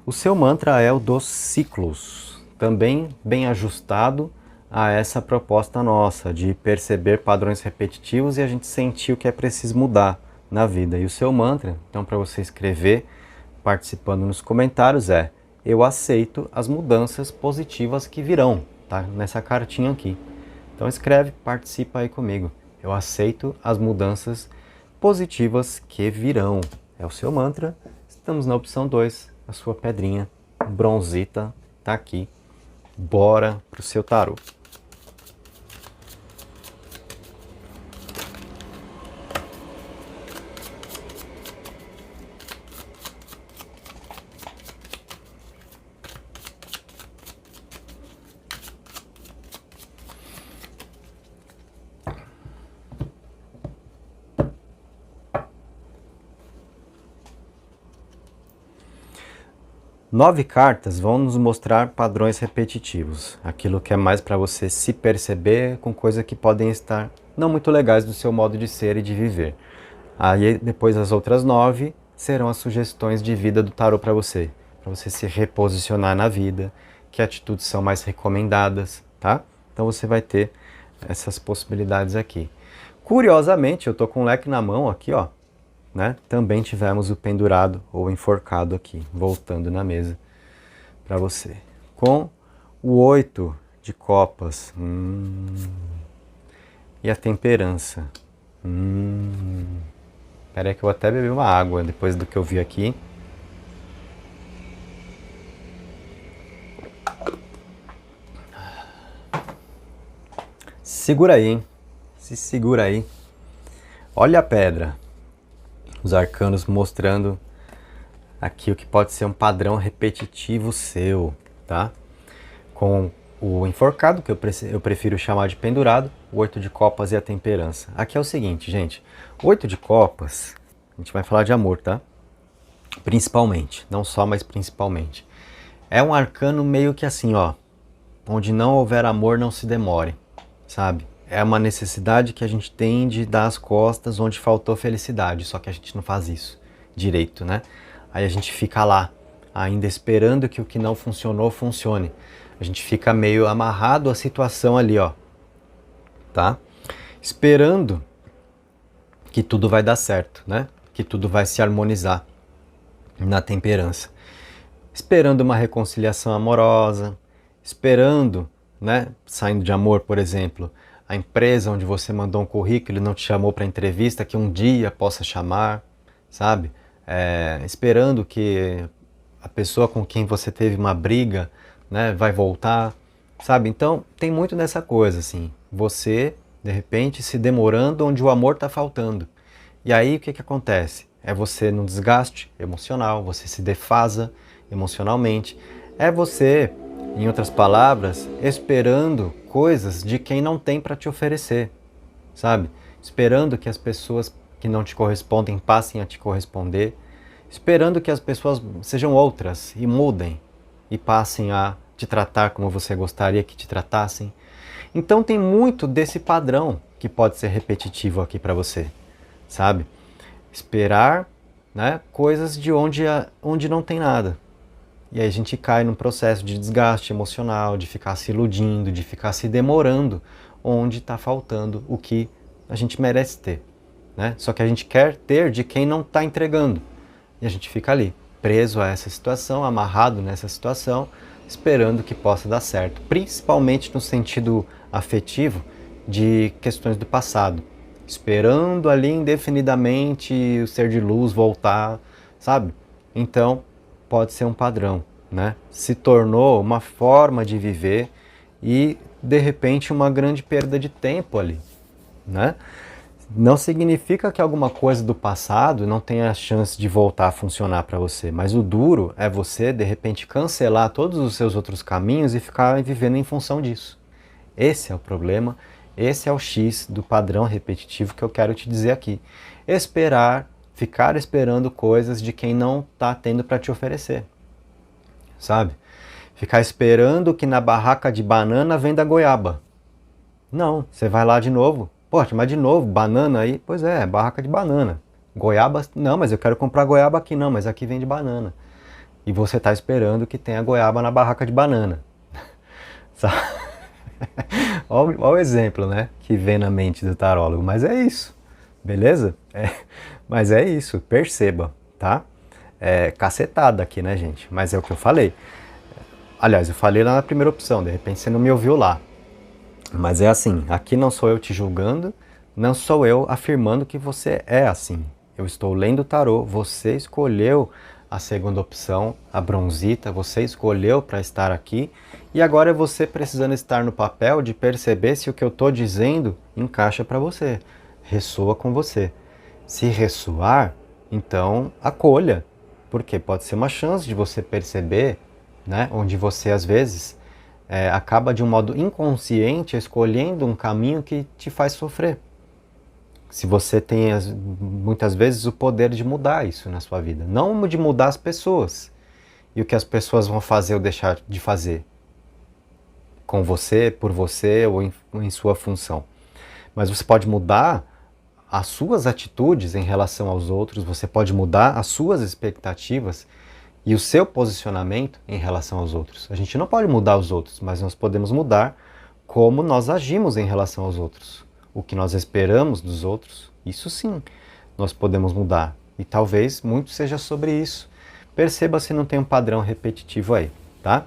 O seu mantra é o dos ciclos, também bem ajustado a essa proposta nossa de perceber padrões repetitivos e a gente sentir o que é preciso mudar na vida. E o seu mantra, então para você escrever participando nos comentários é: eu aceito as mudanças positivas que virão, tá? Nessa cartinha aqui. Então escreve, participa aí comigo. Eu aceito as mudanças positivas que virão. É o seu mantra. Estamos na opção 2, a sua pedrinha Bronzita tá aqui. Bora pro seu tarô. 9 cartas vão nos mostrar padrões repetitivos, aquilo que é mais para você se perceber com coisas que podem estar não muito legais do seu modo de ser e de viver. Aí depois as outras 9 serão as sugestões de vida do tarô para você se reposicionar na vida, que atitudes são mais recomendadas, tá? Então você vai ter essas possibilidades aqui. Curiosamente, eu tô com um leque na mão aqui, ó, né? Também tivemos o pendurado ou enforcado aqui, voltando na mesa para você. Com o 8 de copas e a temperança. Espera aí que eu vou até beber uma água depois do que eu vi aqui. Segura aí, hein? Se segura aí. Olha a pedra. Os arcanos mostrando aqui o que pode ser um padrão repetitivo seu, tá? Com o enforcado, que eu prefiro chamar de pendurado, o 8 de copas e a temperança. Aqui é o seguinte, gente. O 8 de copas, a gente vai falar de amor, tá? Principalmente, não só, mas principalmente. É um arcano meio que assim, ó. Onde não houver amor, não se demore, sabe? É uma necessidade que a gente tem de dar as costas onde faltou felicidade, só que a gente não faz isso direito, né? Aí a gente fica lá, ainda esperando que o que não funcionou, funcione. A gente fica meio amarrado à situação ali, ó, tá? Esperando que tudo vai dar certo, né? Que tudo vai se harmonizar na temperança. Esperando uma reconciliação amorosa, esperando, né? Saindo de amor, por exemplo, a empresa onde você mandou um currículo e não te chamou para entrevista, que um dia possa chamar, sabe? Esperando que a pessoa com quem você teve uma briga, né, vai voltar, sabe? Então, tem muito dessa coisa, assim. Você, de repente, se demorando onde o amor está faltando. E aí, o que acontece? É você num desgaste emocional, você se defasa emocionalmente. É você, em outras palavras, esperando coisas de quem não tem para te oferecer, sabe? Esperando que as pessoas que não te correspondem passem a te corresponder, esperando que as pessoas sejam outras e mudem e passem a te tratar como você gostaria que te tratassem. Então tem muito desse padrão que pode ser repetitivo aqui para você, sabe? Esperar, né, coisas de onde não tem nada. E aí a gente cai num processo de desgaste emocional, de ficar se iludindo, de ficar se demorando onde está faltando o que a gente merece ter, né? Só que a gente quer ter de quem não está entregando. E a gente fica ali, preso a essa situação, amarrado nessa situação, esperando que possa dar certo. Principalmente no sentido afetivo de questões do passado. Esperando ali indefinidamente o ser de luz voltar, sabe? Então, pode ser um padrão, né? Se tornou uma forma de viver e, de repente, uma grande perda de tempo ali, né? Não significa que alguma coisa do passado não tenha a chance de voltar a funcionar para você, mas o duro é você, de repente, cancelar todos os seus outros caminhos e ficar vivendo em função disso. Esse é o problema, esse é o X do padrão repetitivo que eu quero te dizer aqui. Esperar, ficar esperando coisas de quem não está tendo para te oferecer, sabe? Ficar esperando que na barraca de banana venda goiaba. Não, você vai lá de novo. Poxa, mas de novo, banana aí? Pois é, barraca de banana. Goiaba, não, mas eu quero comprar goiaba aqui, não, mas aqui vende banana. E você está esperando que tenha goiaba na barraca de banana. Olha o exemplo, né, que vem na mente do tarólogo, mas é isso, beleza? Mas é isso, perceba, tá? É cacetada aqui, né, gente? Mas é o que eu falei. Aliás, eu falei lá na primeira opção, de repente você não me ouviu lá. Mas é assim, aqui não sou eu te julgando, não sou eu afirmando que você é assim. Eu estou lendo o tarô, você escolheu a segunda opção, a bronzita, você escolheu para estar aqui, e agora é você precisando estar no papel de perceber se o que eu estou dizendo encaixa para você, ressoa com você. Se ressoar, então acolha, porque pode ser uma chance de você perceber, né, onde você às vezes acaba de um modo inconsciente escolhendo um caminho que te faz sofrer. Se você tem muitas vezes o poder de mudar isso na sua vida, não de mudar as pessoas, e o que as pessoas vão fazer ou deixar de fazer com você, por você ou em sua função. Mas você pode mudar as suas atitudes em relação aos outros, você pode mudar as suas expectativas e o seu posicionamento em relação aos outros. A gente não pode mudar os outros, mas nós podemos mudar como nós agimos em relação aos outros. O que nós esperamos dos outros, isso sim, nós podemos mudar. E talvez muito seja sobre isso. Perceba se não tem um padrão repetitivo aí, tá?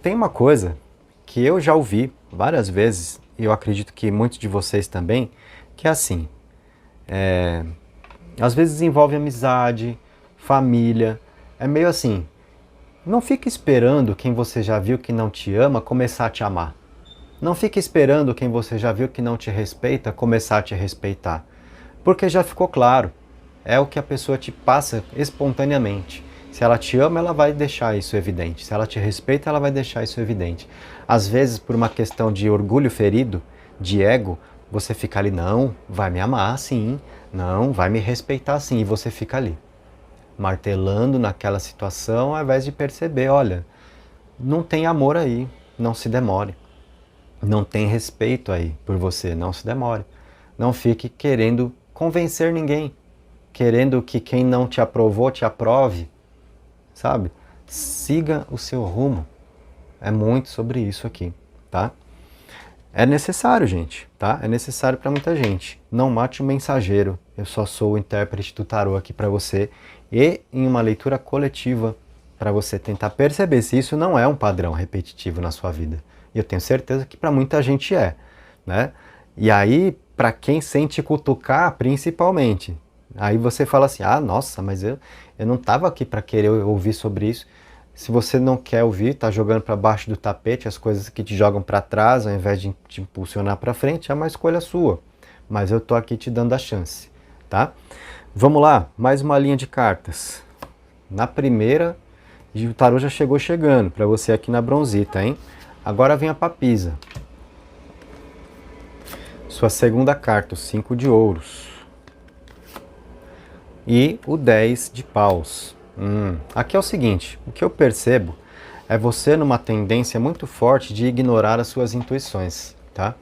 Tem uma coisa que eu já ouvi várias vezes, e eu acredito que muitos de vocês também, que é assim, às vezes envolve amizade, família, é meio assim, não fique esperando quem você já viu que não te ama começar a te amar. Não fique esperando quem você já viu que não te respeita começar a te respeitar. Porque já ficou claro, é o que a pessoa te passa espontaneamente. Se ela te ama, ela vai deixar isso evidente. Se ela te respeita, ela vai deixar isso evidente. Às vezes, por uma questão de orgulho ferido, de ego, você fica ali, não, vai me amar sim, não, vai me respeitar sim, e você fica ali, martelando naquela situação, ao invés de perceber, olha, não tem amor aí, não se demore. Não tem respeito aí por você, não se demore. Não fique querendo convencer ninguém, querendo que quem não te aprovou te aprove, sabe? Siga o seu rumo. É muito sobre isso aqui, tá? É necessário, gente, tá? É necessário para muita gente. Não mate o mensageiro. Eu só sou o intérprete do tarô aqui para você e em uma leitura coletiva para você tentar perceber se isso não é um padrão repetitivo na sua vida. E eu tenho certeza que para muita gente é, né? E aí, para quem sente cutucar, principalmente, aí você fala assim, ah, nossa, mas eu não estava aqui para querer ouvir sobre isso. Se você não quer ouvir, está jogando para baixo do tapete as coisas que te jogam para trás, ao invés de te impulsionar para frente, é uma escolha sua. Mas eu tô aqui te dando a chance, tá? Vamos lá, mais uma linha de cartas. Na primeira, o tarô já chegou chegando para você aqui na bronzita, hein? Agora vem a papisa. Sua segunda carta, o 5 de ouros. E o 10 de paus. Aqui é o seguinte, o que eu percebo é você numa tendência muito forte de ignorar as suas intuições, tá?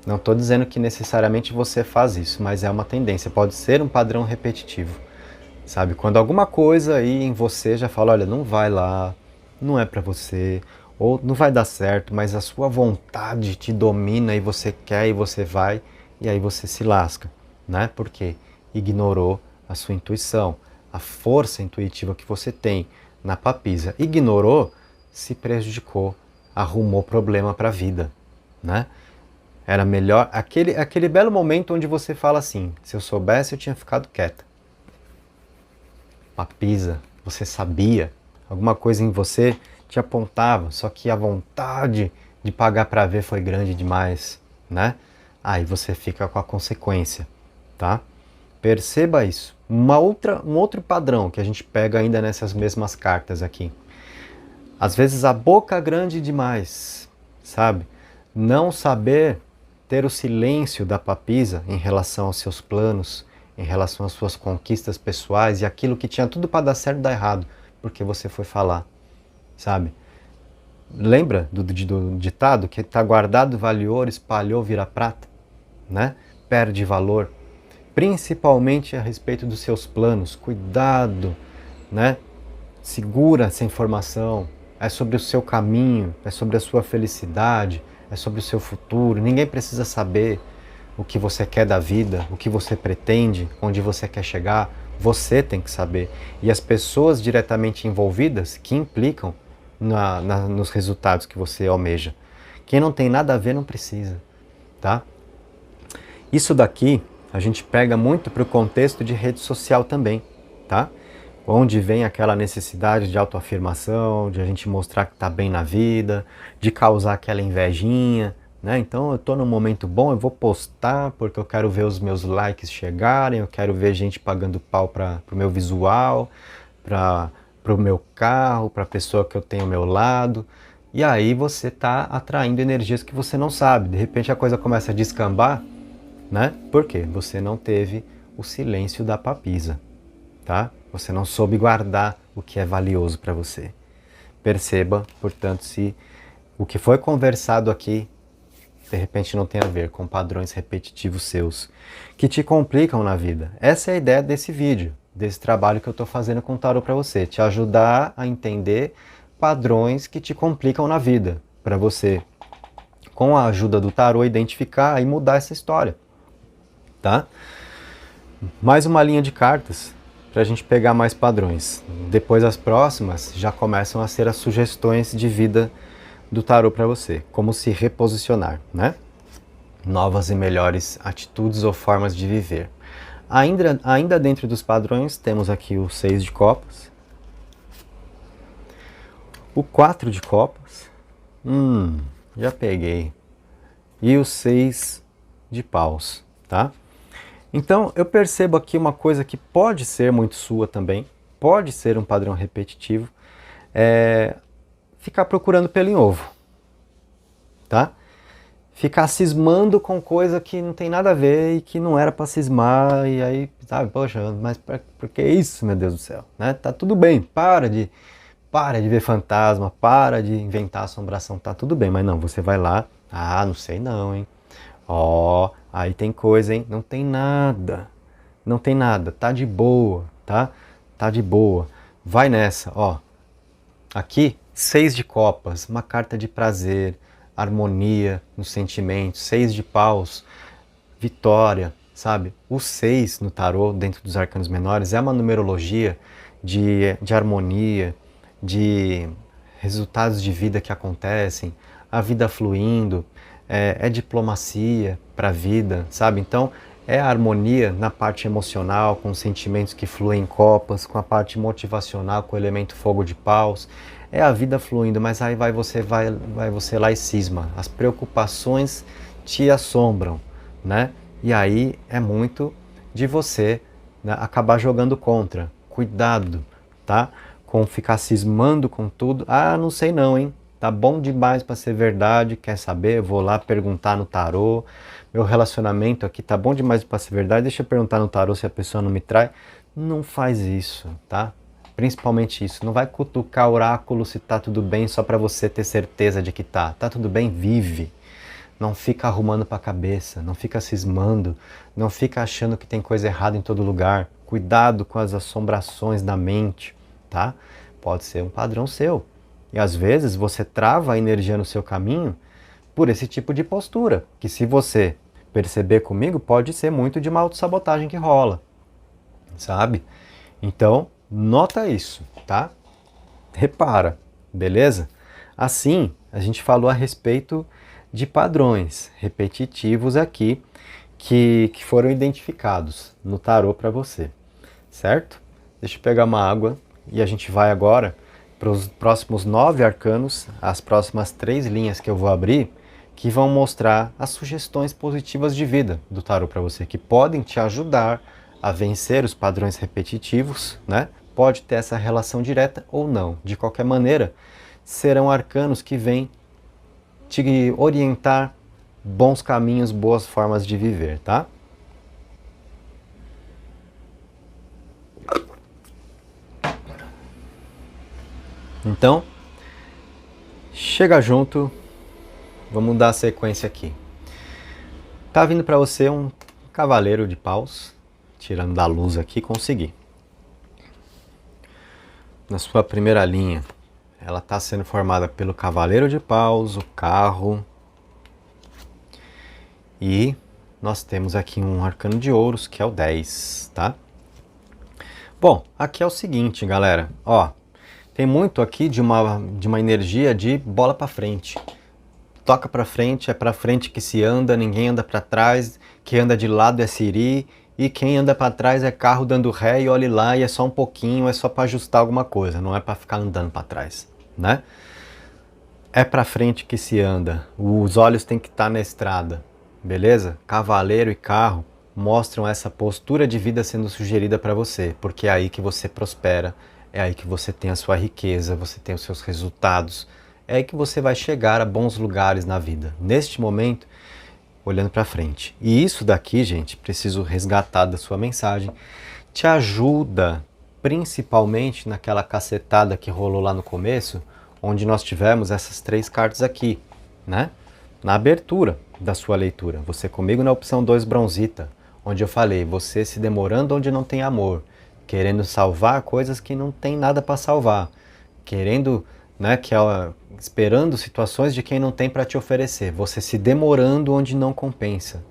Não estou dizendo que necessariamente você faz isso, mas é uma tendência, pode ser um padrão repetitivo, sabe? Quando alguma coisa aí em você já fala, olha, não vai lá, não é para você, ou não vai dar certo, mas a sua vontade te domina e você quer e você vai, e aí você se lasca, né? Porque ignorou a sua intuição, a força intuitiva que você tem na papisa. Ignorou, se prejudicou, arrumou problema para a vida, né? Era melhor, aquele belo momento onde você fala assim, se eu soubesse eu tinha ficado quieta. Papisa, você sabia, alguma coisa em você te apontava, só que a vontade de pagar para ver foi grande demais, né? Aí você fica com a consequência, tá? Perceba isso. Um outro padrão que a gente pega ainda nessas mesmas cartas aqui. Às vezes a boca grande demais, sabe? Não saber ter o silêncio da papisa em relação aos seus planos, em relação às suas conquistas pessoais e aquilo que tinha tudo para dar certo e dar errado, porque você foi falar, sabe? Lembra do ditado que está guardado vale ouro, espalhou vira prata, né? Perde valor. Principalmente a respeito dos seus planos. Cuidado, né? Segura essa informação. É sobre o seu caminho, é sobre a sua felicidade, é sobre o seu futuro. Ninguém precisa saber o que você quer da vida, o que você pretende, onde você quer chegar. Você tem que saber. E as pessoas diretamente envolvidas que implicam nos resultados que você almeja. Quem não tem nada a ver não precisa, tá? Isso daqui a gente pega muito para o contexto de rede social também, tá? Onde vem aquela necessidade de autoafirmação, de a gente mostrar que está bem na vida, de causar aquela invejinha, né? Então eu estou num momento bom, eu vou postar porque eu quero ver os meus likes chegarem, eu quero ver gente pagando pau para o meu visual, para o meu carro, para a pessoa que eu tenho ao meu lado. E aí você está atraindo energias que você não sabe. De repente a coisa começa a descambar, né? Por quê? Você não teve o silêncio da papisa, tá? Você não soube guardar o que é valioso para você. Perceba, portanto, se o que foi conversado aqui de repente não tem a ver com padrões repetitivos seus que te complicam na vida. Essa é a ideia desse vídeo, desse trabalho que eu estou fazendo com o tarô para você, te ajudar a entender padrões que te complicam na vida, para você, com a ajuda do tarô, identificar e mudar essa história, tá? Mais uma linha de cartas para a gente pegar mais padrões. Depois as próximas já começam a ser as sugestões de vida do tarô para você, como se reposicionar, né? Novas e melhores atitudes ou formas de viver. Ainda dentro dos padrões, temos aqui o 6 de copas, o 4 de copas, já peguei, e o 6 de paus, tá? Então, eu percebo aqui uma coisa que pode ser muito sua também, pode ser um padrão repetitivo, ficar procurando pelo em ovo, tá? Ficar cismando com coisa que não tem nada a ver e que não era para cismar, e aí, sabe, poxa, mas por que isso, meu Deus do céu, né? Tá tudo bem, para de ver fantasma, para de inventar assombração, tá tudo bem, mas não, você vai lá, não sei não, hein? Ó, aí tem coisa, hein? Não tem nada, tá de boa, tá? Tá de boa, vai nessa, ó. Aqui, 6 de copas, uma carta de prazer, harmonia nos sentimentos, 6 de paus, vitória, sabe? O 6 no tarô, dentro dos arcanos menores, é uma numerologia de harmonia, de resultados de vida que acontecem, a vida fluindo, é diplomacia para a vida, sabe? Então, é a harmonia na parte emocional, com os sentimentos que fluem em copas, com a parte motivacional, com o elemento fogo de paus. É a vida fluindo, mas aí vai você lá e cisma. As preocupações te assombram, né? E aí é muito de você, né, acabar jogando contra. Cuidado, tá? Com ficar cismando com tudo. Não sei não, hein? Tá bom demais para ser verdade, quer saber? Eu vou lá perguntar no tarô. Meu relacionamento aqui tá bom demais para ser verdade, deixa eu perguntar no tarô se a pessoa não me trai. Não faz isso, tá? Principalmente isso, não vai cutucar o oráculo se tá tudo bem só para você ter certeza de que tá. Tá tudo bem, vive. Não fica arrumando para a cabeça, não fica cismando, não fica achando que tem coisa errada em todo lugar. Cuidado com as assombrações da mente, tá? Pode ser um padrão seu. E às vezes você trava a energia no seu caminho por esse tipo de postura, que se você perceber comigo, pode ser muito de uma autossabotagem que rola, sabe? Então, nota isso, tá? Repara, beleza? Assim, a gente falou a respeito de padrões repetitivos aqui que foram identificados no tarô para você, certo? Deixa eu pegar uma água e a gente vai agora para os próximos 9 arcanos, as próximas 3 linhas que eu vou abrir, que vão mostrar as sugestões positivas de vida do tarô para você, que podem te ajudar a vencer os padrões repetitivos, né? Pode ter essa relação direta ou não. De qualquer maneira, serão arcanos que vêm te orientar bons caminhos, boas formas de viver, tá? Então, chega junto, vamos dar a sequência aqui. Tá vindo para você um cavaleiro de paus, tirando da luz aqui, consegui. Na sua primeira linha, ela está sendo formada pelo cavaleiro de paus, o carro, e nós temos aqui um arcano de ouros, que é o 10, tá? Bom, aqui é o seguinte, galera, ó, tem muito aqui de uma energia de bola para frente. Toca para frente, é para frente que se anda, ninguém anda para trás, quem anda de lado é siri, e quem anda para trás é carro dando ré e olhe lá, e é só um pouquinho, é só para ajustar alguma coisa, não é para ficar andando para trás, né? É para frente que se anda, os olhos têm que estar na estrada, beleza? Cavaleiro e carro mostram essa postura de vida sendo sugerida para você, porque é aí que você prospera, é aí que você tem a sua riqueza, você tem os seus resultados, é aí que você vai chegar a bons lugares na vida. Neste momento, olhando para frente. E isso daqui, gente, preciso resgatar da sua mensagem, te ajuda principalmente naquela cacetada que rolou lá no começo, onde nós tivemos essas 3 cartas aqui, né? Na abertura da sua leitura, você comigo na opção 2 bronzita, onde eu falei, você se demorando onde não tem amor, querendo salvar coisas que não tem nada para salvar, querendo, né, esperando situações de quem não tem para te oferecer, você se demorando onde não compensa,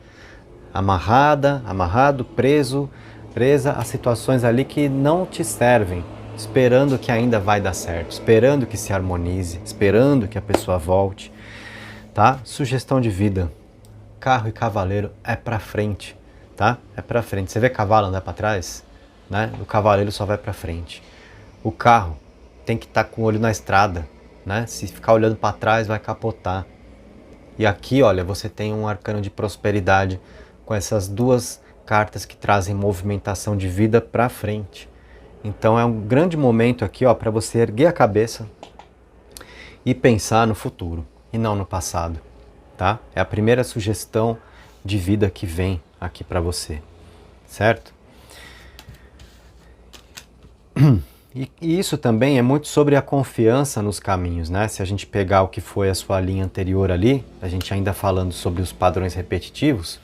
amarrado, presa a situações ali que não te servem, esperando que ainda vai dar certo, esperando que se harmonize, esperando que a pessoa volte, tá? Sugestão de vida, carro e cavaleiro é pra frente, tá? É pra frente. Você vê cavalo andar pra trás, né? O cavaleiro só vai pra frente. O carro tem que estar com o olho na estrada, né? Se ficar olhando pra trás vai capotar. E aqui, olha, você tem um arcano de prosperidade com essas 2 cartas que trazem movimentação de vida pra frente. Então é um grande momento aqui, ó, para você erguer a cabeça e pensar no futuro e não no passado, tá? É a primeira sugestão de vida que vem aqui para você, certo? E isso também é muito sobre a confiança nos caminhos, né? Se a gente pegar o que foi a sua linha anterior ali, a gente ainda falando sobre os padrões repetitivos,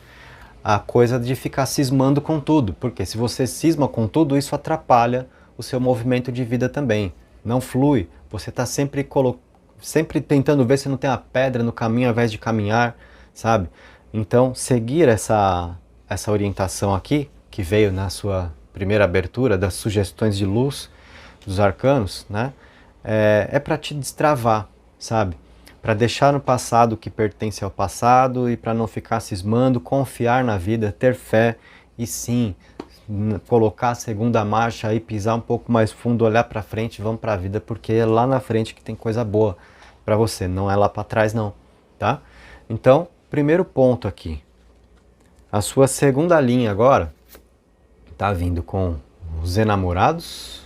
a coisa de ficar cismando com tudo, porque se você cisma com tudo, isso atrapalha o seu movimento de vida também, não flui, você está sempre tentando ver se não tem a pedra no caminho ao invés de caminhar, sabe? Então, seguir essa orientação aqui, que veio na sua primeira abertura, das sugestões de luz, dos arcanos, né? É para te destravar, sabe? Para deixar no passado o que pertence ao passado e para não ficar cismando, confiar na vida, ter fé e sim, colocar a segunda marcha e pisar um pouco mais fundo, olhar para frente, vamos para a vida, porque é lá na frente que tem coisa boa para você, não é lá para trás não, tá? Então, primeiro ponto aqui, a sua segunda linha agora tá vindo com os enamorados,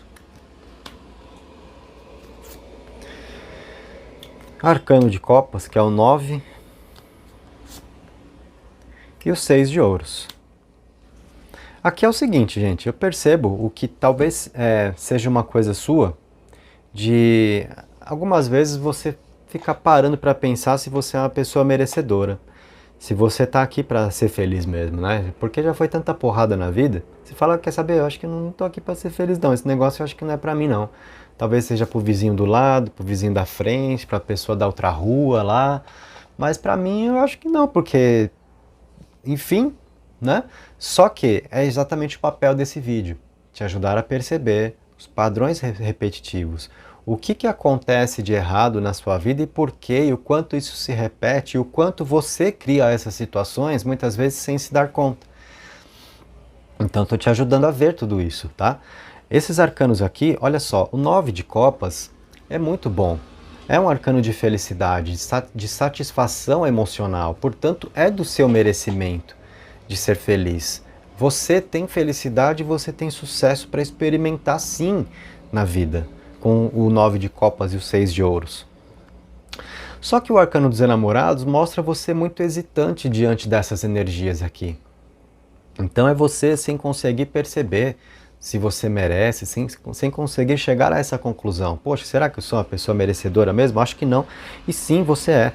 arcano de copas, que é o 9, e o 6 de ouros. Aqui é o seguinte, gente, eu percebo o que talvez seja uma coisa sua, de algumas vezes você fica parando para pensar se você é uma pessoa merecedora, se você tá aqui para ser feliz mesmo, né? Porque já foi tanta porrada na vida, você fala, quer saber, eu acho que eu não tô aqui para ser feliz não, esse negócio eu acho que não é para mim não. Talvez seja pro vizinho do lado, pro vizinho da frente, pra pessoa da outra rua lá, mas para mim eu acho que não, porque, enfim, né? Só que é exatamente o papel desse vídeo, te ajudar a perceber os padrões repetitivos, o que acontece de errado na sua vida e por quê, e o quanto isso se repete, e o quanto você cria essas situações, muitas vezes sem se dar conta. Então estou te ajudando a ver tudo isso, tá? Esses arcanos aqui, olha só, o 9 de copas é muito bom. É um arcano de felicidade, de satisfação emocional, portanto é do seu merecimento de ser feliz. Você tem felicidade e você tem sucesso para experimentar sim na vida, com o 9 de copas e o 6 de ouros. Só que o arcano dos enamorados mostra você muito hesitante diante dessas energias aqui. Então é você sem conseguir perceber se você merece, sem conseguir chegar a essa conclusão. Poxa, será que eu sou uma pessoa merecedora mesmo? Acho que não. E sim, você é.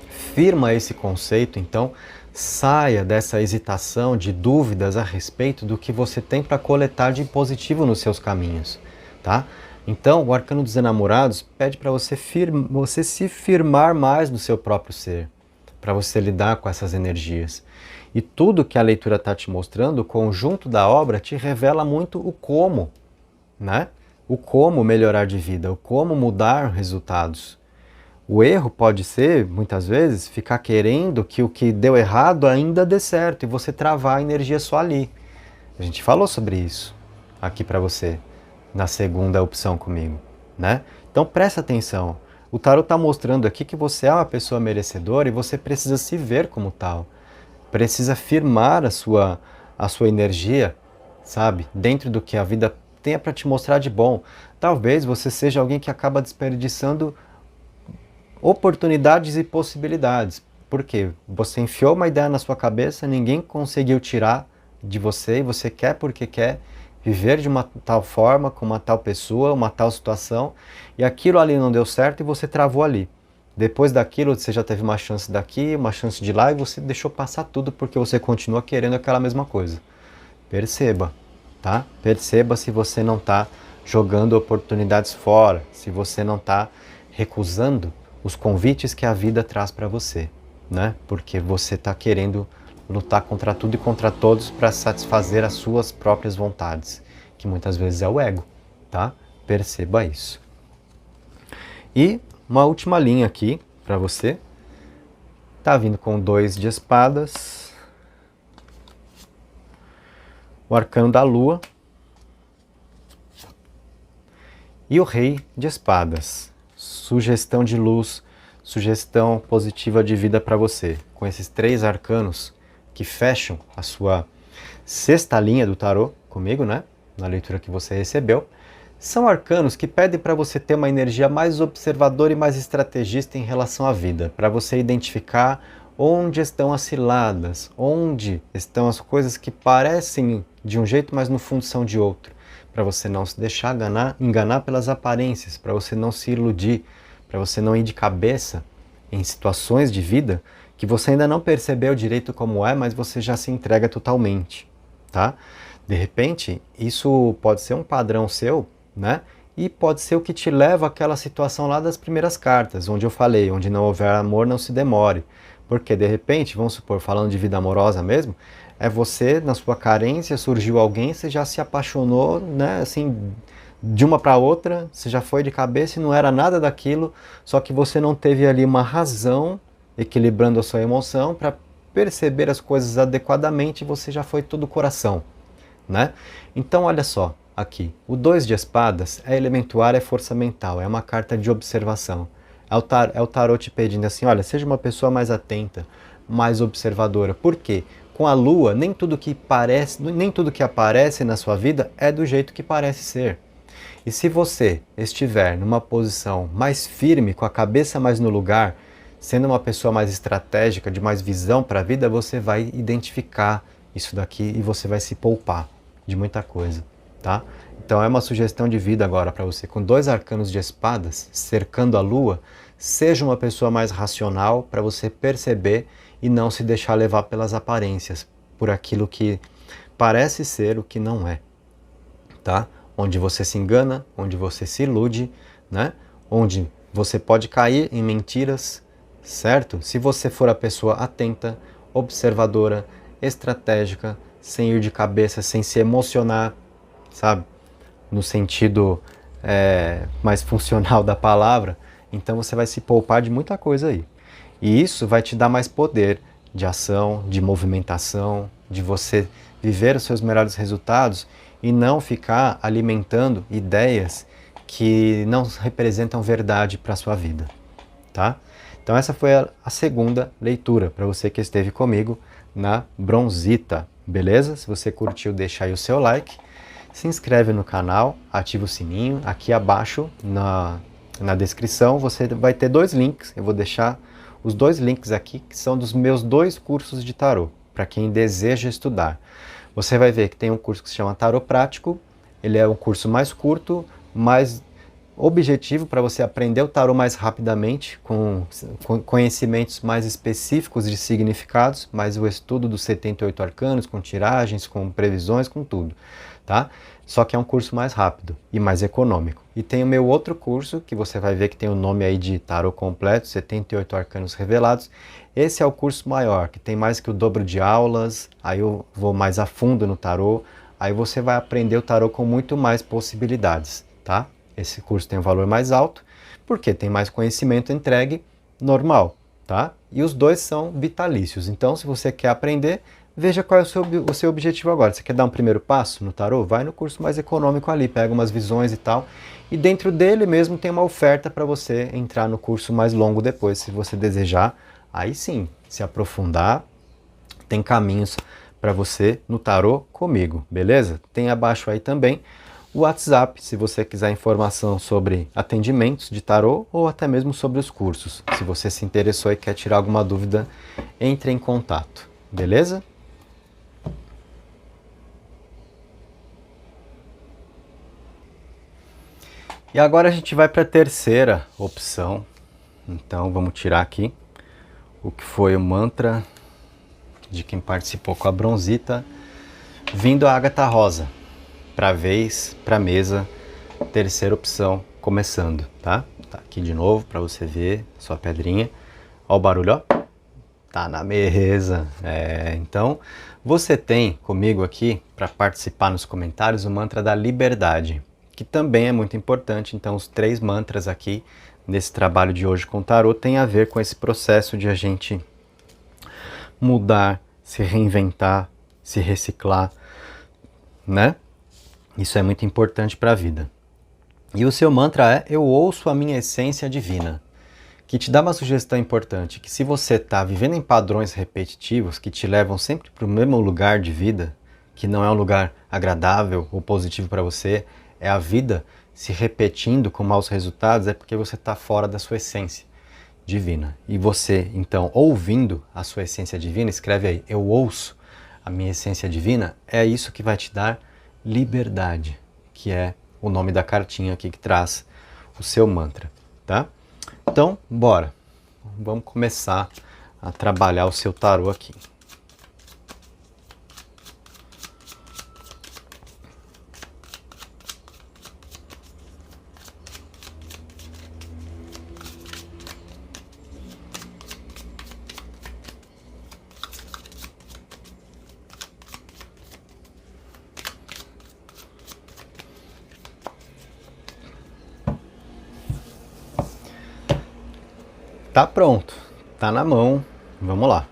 Firma esse conceito, então saia dessa hesitação, de dúvidas a respeito do que você tem para coletar de positivo nos seus caminhos, tá? Então, o arcano dos enamorados pede para você se firmar mais no seu próprio ser, para você lidar com essas energias. E tudo que a leitura está te mostrando, o conjunto da obra, te revela muito o como, né? O como melhorar de vida, o como mudar resultados. O erro pode ser, muitas vezes, ficar querendo que o que deu errado ainda dê certo e você travar a energia só ali. A gente falou sobre isso aqui para você, na segunda opção comigo, né? Então presta atenção. O tarot está mostrando aqui que você é uma pessoa merecedora e você precisa se ver como tal. Precisa firmar a sua energia, sabe? Dentro do que a vida tenha para te mostrar de bom. Talvez você seja alguém que acaba desperdiçando oportunidades e possibilidades. Por quê? Você enfiou uma ideia na sua cabeça, ninguém conseguiu tirar de você e você quer porque quer, viver de uma tal forma, com uma tal pessoa, uma tal situação, e aquilo ali não deu certo e você travou ali. Depois daquilo, você já teve uma chance daqui, uma chance de lá, e você deixou passar tudo porque você continua querendo aquela mesma coisa. Perceba, tá? Perceba se você não está jogando oportunidades fora, se você não está recusando os convites que a vida traz para você, né? Porque você está querendo lutar contra tudo e contra todos para satisfazer as suas próprias vontades, que muitas vezes é o ego, tá? Perceba isso. E uma última linha aqui para você. Tá vindo com 2 de espadas, o arcano da lua e o rei de espadas. Sugestão de luz, sugestão positiva de vida para você. Com esses 3 arcanos que fecham a sua 6ª linha do tarô comigo, né? Na leitura que você recebeu. São arcanos que pedem para você ter uma energia mais observadora e mais estrategista em relação à vida, para você identificar onde estão as ciladas, onde estão as coisas que parecem de um jeito, mas no fundo são de outro, para você não se deixar enganar pelas aparências, para você não se iludir, para você não ir de cabeça em situações de vida que você ainda não percebeu direito como é, mas você já se entrega totalmente, tá? De repente, isso pode ser um padrão seu, né? E pode ser o que te leva àquela situação lá das primeiras cartas, onde eu falei, onde não houver amor, não se demore. Porque de repente, vamos supor, falando de vida amorosa mesmo, é você, na sua carência, surgiu alguém, você já se apaixonou, né? Assim, de uma para outra, você já foi de cabeça e não era nada daquilo, só que você não teve ali uma razão equilibrando a sua emoção para perceber as coisas adequadamente e você já foi todo coração, né? Então, olha só. Aqui, o 2 de espadas é elemento ar, é força mental, é uma carta de observação. É o tarô te pedindo assim, olha, seja uma pessoa mais atenta, mais observadora. Por quê? Com a lua, nem tudo que aparece na sua vida é do jeito que parece ser. E se você estiver numa posição mais firme, com a cabeça mais no lugar, sendo uma pessoa mais estratégica, de mais visão para a vida, você vai identificar isso daqui e você vai se poupar de muita coisa. Tá? Então é uma sugestão de vida agora para você, com 2 arcanos de espadas cercando a lua, seja uma pessoa mais racional para você perceber e não se deixar levar pelas aparências, por aquilo que parece ser o que não é, tá? Onde você se engana, onde você se ilude, né? Onde você pode cair em mentiras, certo? Se você for a pessoa atenta, observadora, estratégica, sem ir de cabeça, sem se emocionar, sabe? No sentido mais funcional da palavra, então você vai se poupar de muita coisa aí. E isso vai te dar mais poder de ação, de movimentação, de você viver os seus melhores resultados e não ficar alimentando ideias que não representam verdade para a sua vida, tá? Então essa foi a 2ª leitura para você que esteve comigo na Bronzita, beleza? Se você curtiu, deixa aí o seu like. Se inscreve no canal, ativa o sininho. Aqui abaixo na descrição você vai ter 2 links. Eu vou deixar os 2 links aqui, que são dos meus 2 cursos de tarô, para quem deseja estudar. Você vai ver que tem um curso que se chama Tarô Prático. Ele é um curso mais curto, mais objetivo para você aprender o tarô mais rapidamente, com conhecimentos mais específicos de significados, mas o estudo dos 78 arcanos, com tiragens, com previsões, com tudo, tá? Só que é um curso mais rápido e mais econômico. E tem o meu outro curso, que você vai ver que tem o nome aí de Tarô Completo, 78 Arcanos Revelados. Esse é o curso maior, que tem mais que o dobro de aulas, aí eu vou mais a fundo no tarô, aí você vai aprender o tarô com muito mais possibilidades, tá? Esse curso tem um valor mais alto, porque tem mais conhecimento entregue normal, tá? E os 2 são vitalícios. Então, se você quer aprender, veja qual é o seu objetivo agora. Você quer dar um primeiro passo no tarô? Vai no curso mais econômico ali, pega umas visões e tal. E dentro dele mesmo tem uma oferta para você entrar no curso mais longo depois, se você desejar. Aí sim, se aprofundar, tem caminhos para você no tarô comigo, beleza? Tem abaixo aí também o WhatsApp, se você quiser informação sobre atendimentos de tarô ou até mesmo sobre os cursos. Se você se interessou e quer tirar alguma dúvida, entre em contato, beleza? E agora a gente vai para a terceira opção. Então vamos tirar aqui o que foi o mantra de quem participou com a Bronzita, vindo a Ágata Rosa, para vez, para mesa, terceira opção começando, tá? Tá aqui de novo para você ver sua pedrinha. Ó o barulho, ó. Tá na mesa. Então você tem comigo aqui para participar nos comentários o mantra da liberdade, que também é muito importante. Então os 3 mantras aqui nesse trabalho de hoje com o tarô tem a ver com esse processo de a gente mudar, se reinventar, se reciclar, né? Isso é muito importante para a vida. E o seu mantra é: eu ouço a minha essência divina, que te dá uma sugestão importante, que se você está vivendo em padrões repetitivos que te levam sempre para o mesmo lugar de vida, que não é um lugar agradável ou positivo para você, é a vida se repetindo com maus resultados, é porque você está fora da sua essência divina. E você, então, ouvindo a sua essência divina, escreve aí: eu ouço a minha essência divina, é isso que vai te dar liberdade, que é o nome da cartinha aqui que traz o seu mantra, tá? Então, bora. Vamos começar a trabalhar o seu tarô aqui. Tá pronto, tá na mão, vamos lá.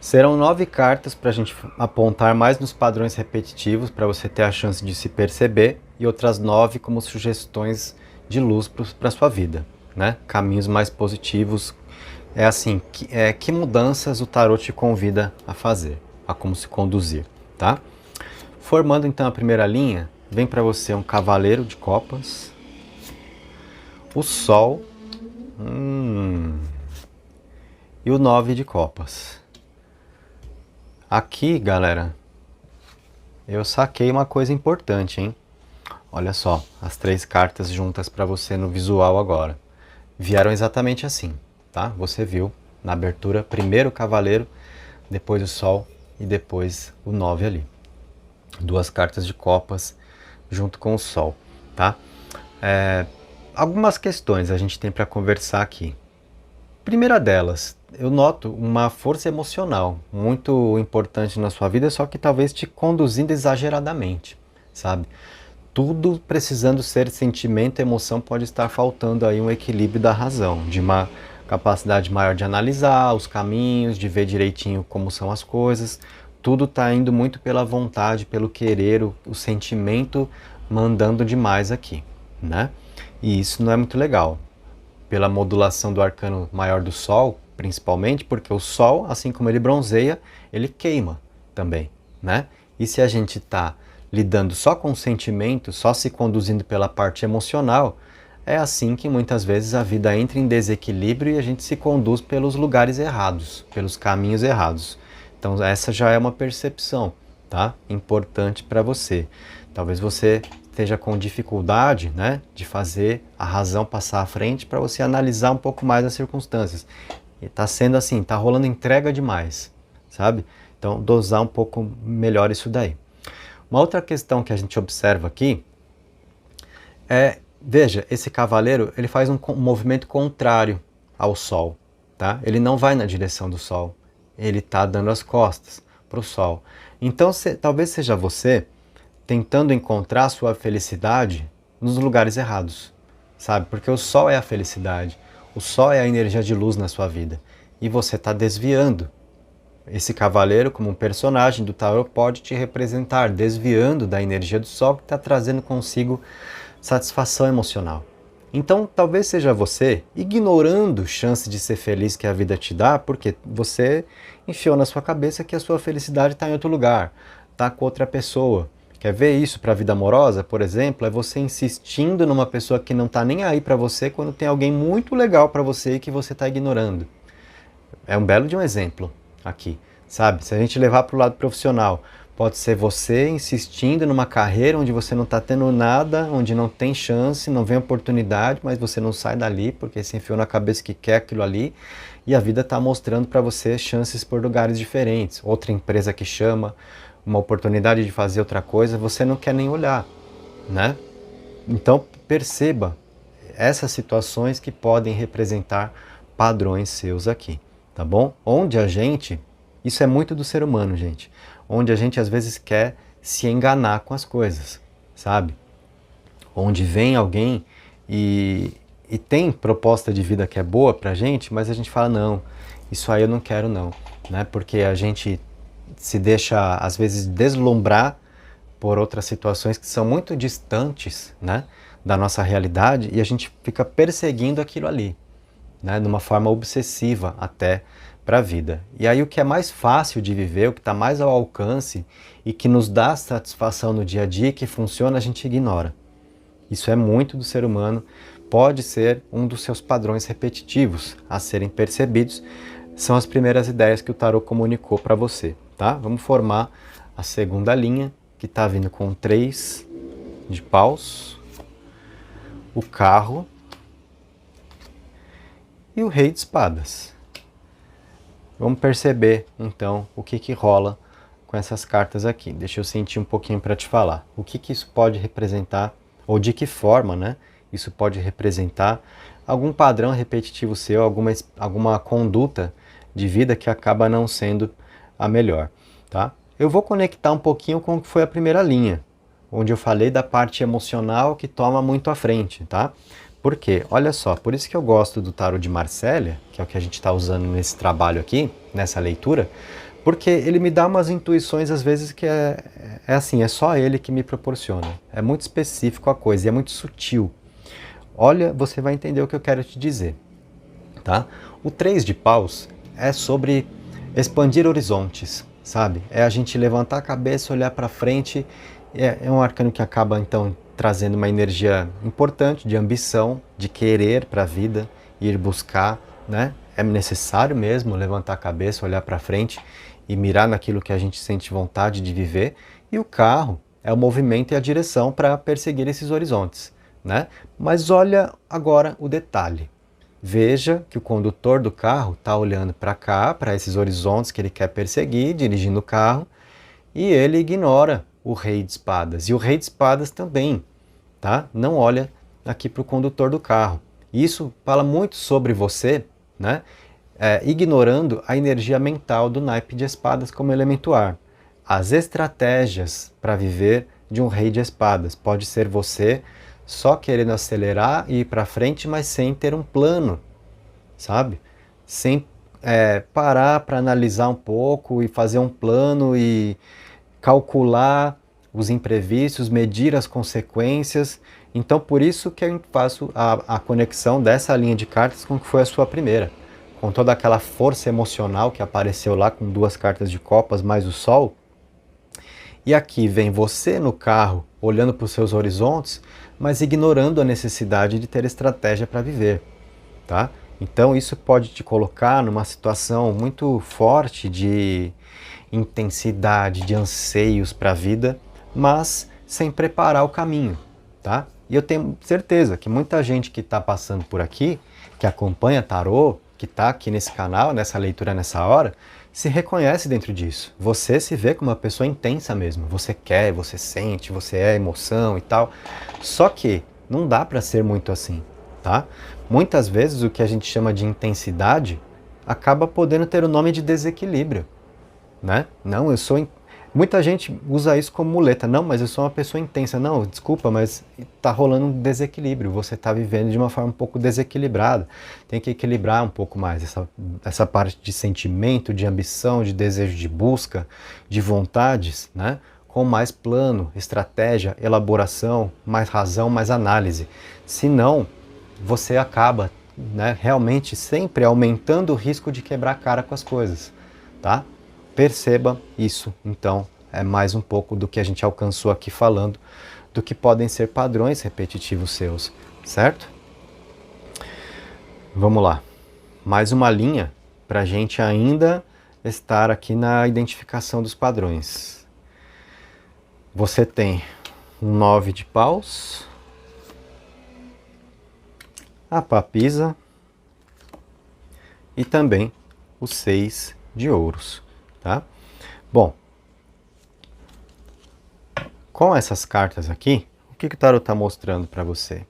Serão 9 cartas para a gente apontar mais nos padrões repetitivos, para você ter a chance de se perceber, e outras 9 como sugestões de luz para a sua vida, né? Caminhos mais positivos. É assim, que mudanças o tarô te convida a fazer, a como se conduzir, tá? Formando então a primeira linha, vem para você um cavaleiro de copas, o sol, e o 9 de copas. Aqui, galera, eu saquei uma coisa importante, hein? Olha só, as 3 cartas juntas para você no visual agora. Vieram exatamente assim, tá? Você viu na abertura, primeiro o cavaleiro, depois o sol e depois o 9 ali. 2 cartas de copas junto com o sol, tá? Algumas questões a gente tem para conversar aqui. Primeira delas, eu noto uma força emocional muito importante na sua vida, só que talvez te conduzindo exageradamente, sabe? Tudo precisando ser sentimento e emoção, pode estar faltando aí um equilíbrio da razão, de uma capacidade maior de analisar os caminhos, de ver direitinho como são as coisas. Tudo está indo muito pela vontade, pelo querer, o sentimento mandando demais aqui, né? E isso não é muito legal. Pela modulação do arcano maior do Sol, principalmente, porque o Sol, assim como ele bronzeia, ele queima também, né? E se a gente está lidando só com sentimento, só se conduzindo pela parte emocional, é assim que muitas vezes a vida entra em desequilíbrio e a gente se conduz pelos lugares errados, pelos caminhos errados. Então essa já é uma percepção, tá? Importante para você. Talvez você esteja com dificuldade, né, de fazer a razão passar à frente para você analisar um pouco mais as circunstâncias. E está sendo assim, está rolando entrega demais, sabe? Então dosar um pouco melhor isso daí. Uma outra questão que a gente observa aqui é, veja, esse cavaleiro ele faz um movimento contrário ao Sol, tá? Ele não vai na direção do Sol, ele está dando as costas para o Sol. Então talvez seja você tentando encontrar a sua felicidade nos lugares errados, sabe? Porque o Sol é a felicidade, o Sol é a energia de luz na sua vida, e você está desviando. Esse cavaleiro, como um personagem do tarô, pode te representar, desviando da energia do Sol que está trazendo consigo satisfação emocional. Então, talvez seja você ignorando chance de ser feliz que a vida te dá, porque você enfiou na sua cabeça que a sua felicidade está em outro lugar, está com outra pessoa. Quer ver isso para a vida amorosa, por exemplo? É você insistindo numa pessoa que não está nem aí para você quando tem alguém muito legal para você e que você está ignorando. É um belo de um exemplo aqui, sabe? Se a gente levar para o lado profissional, pode ser você insistindo numa carreira onde você não está tendo nada, onde não tem chance, não vem oportunidade, mas você não sai dali porque se enfiou na cabeça que quer aquilo ali e a vida está mostrando para você chances por lugares diferentes. Outra empresa que chama, uma oportunidade de fazer outra coisa, você não quer nem olhar, né? Então perceba essas situações que podem representar padrões seus aqui, tá bom? Onde a gente, isso é muito do ser humano, gente, onde a gente às vezes quer se enganar com as coisas, sabe? Onde vem alguém e tem proposta de vida que é boa pra gente, mas a gente fala, não, isso aí eu não quero não, né? Porque a gente se deixa às vezes deslumbrar por outras situações que são muito distantes, né, da nossa realidade e a gente fica perseguindo aquilo ali, né, de uma forma obsessiva até para a vida. E aí o que é mais fácil de viver, o que está mais ao alcance e que nos dá satisfação no dia a dia, que funciona, a gente ignora. Isso é muito do ser humano, pode ser um dos seus padrões repetitivos a serem percebidos. São as primeiras ideias que o tarô comunicou para você, tá? Vamos formar a segunda linha, que está vindo com 3 de paus, o carro e o rei de espadas. Vamos perceber, então, o que rola com essas cartas aqui. Deixa eu sentir um pouquinho para te falar. O que isso pode representar, ou de que forma, né? Isso pode representar algum padrão repetitivo seu, alguma conduta de vida que acaba não sendo a melhor, tá? Eu vou conectar um pouquinho com o que foi a primeira linha, onde eu falei da parte emocional que toma muito à frente, tá? Por quê? Olha só, por isso que eu gosto do tarô de Marcélia, que é o que a gente está usando nesse trabalho aqui, nessa leitura, porque ele me dá umas intuições às vezes que é assim, é só ele que me proporciona. É muito específico a coisa e é muito sutil. Olha, você vai entender o que eu quero te dizer, tá? O 3 de paus é sobre expandir horizontes, sabe? É a gente levantar a cabeça, olhar para frente. É um arcano que acaba então trazendo uma energia importante de ambição, de querer para a vida, ir buscar, né? É necessário mesmo levantar a cabeça, olhar para frente e mirar naquilo que a gente sente vontade de viver. E o carro é o movimento e a direção para perseguir esses horizontes, né? Mas olha agora o detalhe. Veja que o condutor do carro está olhando para cá, para esses horizontes que ele quer perseguir, dirigindo o carro, e ele ignora o rei de espadas. E o rei de espadas também, tá? Não olha aqui para o condutor do carro. Isso fala muito sobre você, né? Ignorando a energia mental do naipe de espadas como elemento ar. As estratégias para viver de um rei de espadas. Pode ser você só querendo acelerar e ir para frente, mas sem ter um plano, sabe? Sem parar para analisar um pouco e fazer um plano e calcular os imprevistos, medir as consequências. Então, por isso que eu faço a conexão dessa linha de cartas com o que foi a sua primeira. Com toda aquela força emocional que apareceu lá com 2 cartas de copas mais o sol. E aqui vem você no carro, olhando para os seus horizontes, mas ignorando a necessidade de ter estratégia para viver, tá? Então isso pode te colocar numa situação muito forte de intensidade, de anseios para a vida, mas sem preparar o caminho, tá? E eu tenho certeza que muita gente que está passando por aqui, que acompanha tarô, que está aqui nesse canal, nessa leitura nessa hora, se reconhece dentro disso. Você se vê como uma pessoa intensa mesmo. Você quer, você sente, você é emoção e tal. Só que não dá para ser muito assim, tá? Muitas vezes o que a gente chama de intensidade acaba podendo ter o nome de desequilíbrio, né? Não, eu sou... Muita gente usa isso como muleta. Não, mas eu sou uma pessoa intensa. Não, desculpa, mas tá rolando um desequilíbrio. Você tá vivendo de uma forma um pouco desequilibrada. Tem que equilibrar um pouco mais essa parte de sentimento, de ambição, de desejo de busca, de vontades, né? Com mais plano, estratégia, elaboração, mais razão, mais análise. Senão, você acaba, né, realmente sempre aumentando o risco de quebrar a cara com as coisas, tá? Perceba isso, então, é mais um pouco do que a gente alcançou aqui falando, do que podem ser padrões repetitivos seus, certo? Vamos lá, mais uma linha para a gente ainda estar aqui na identificação dos padrões. você tem um 9 de paus, a papisa e também o 6 de ouros, tá? Bom, com essas cartas aqui, o que o tarot está mostrando para você?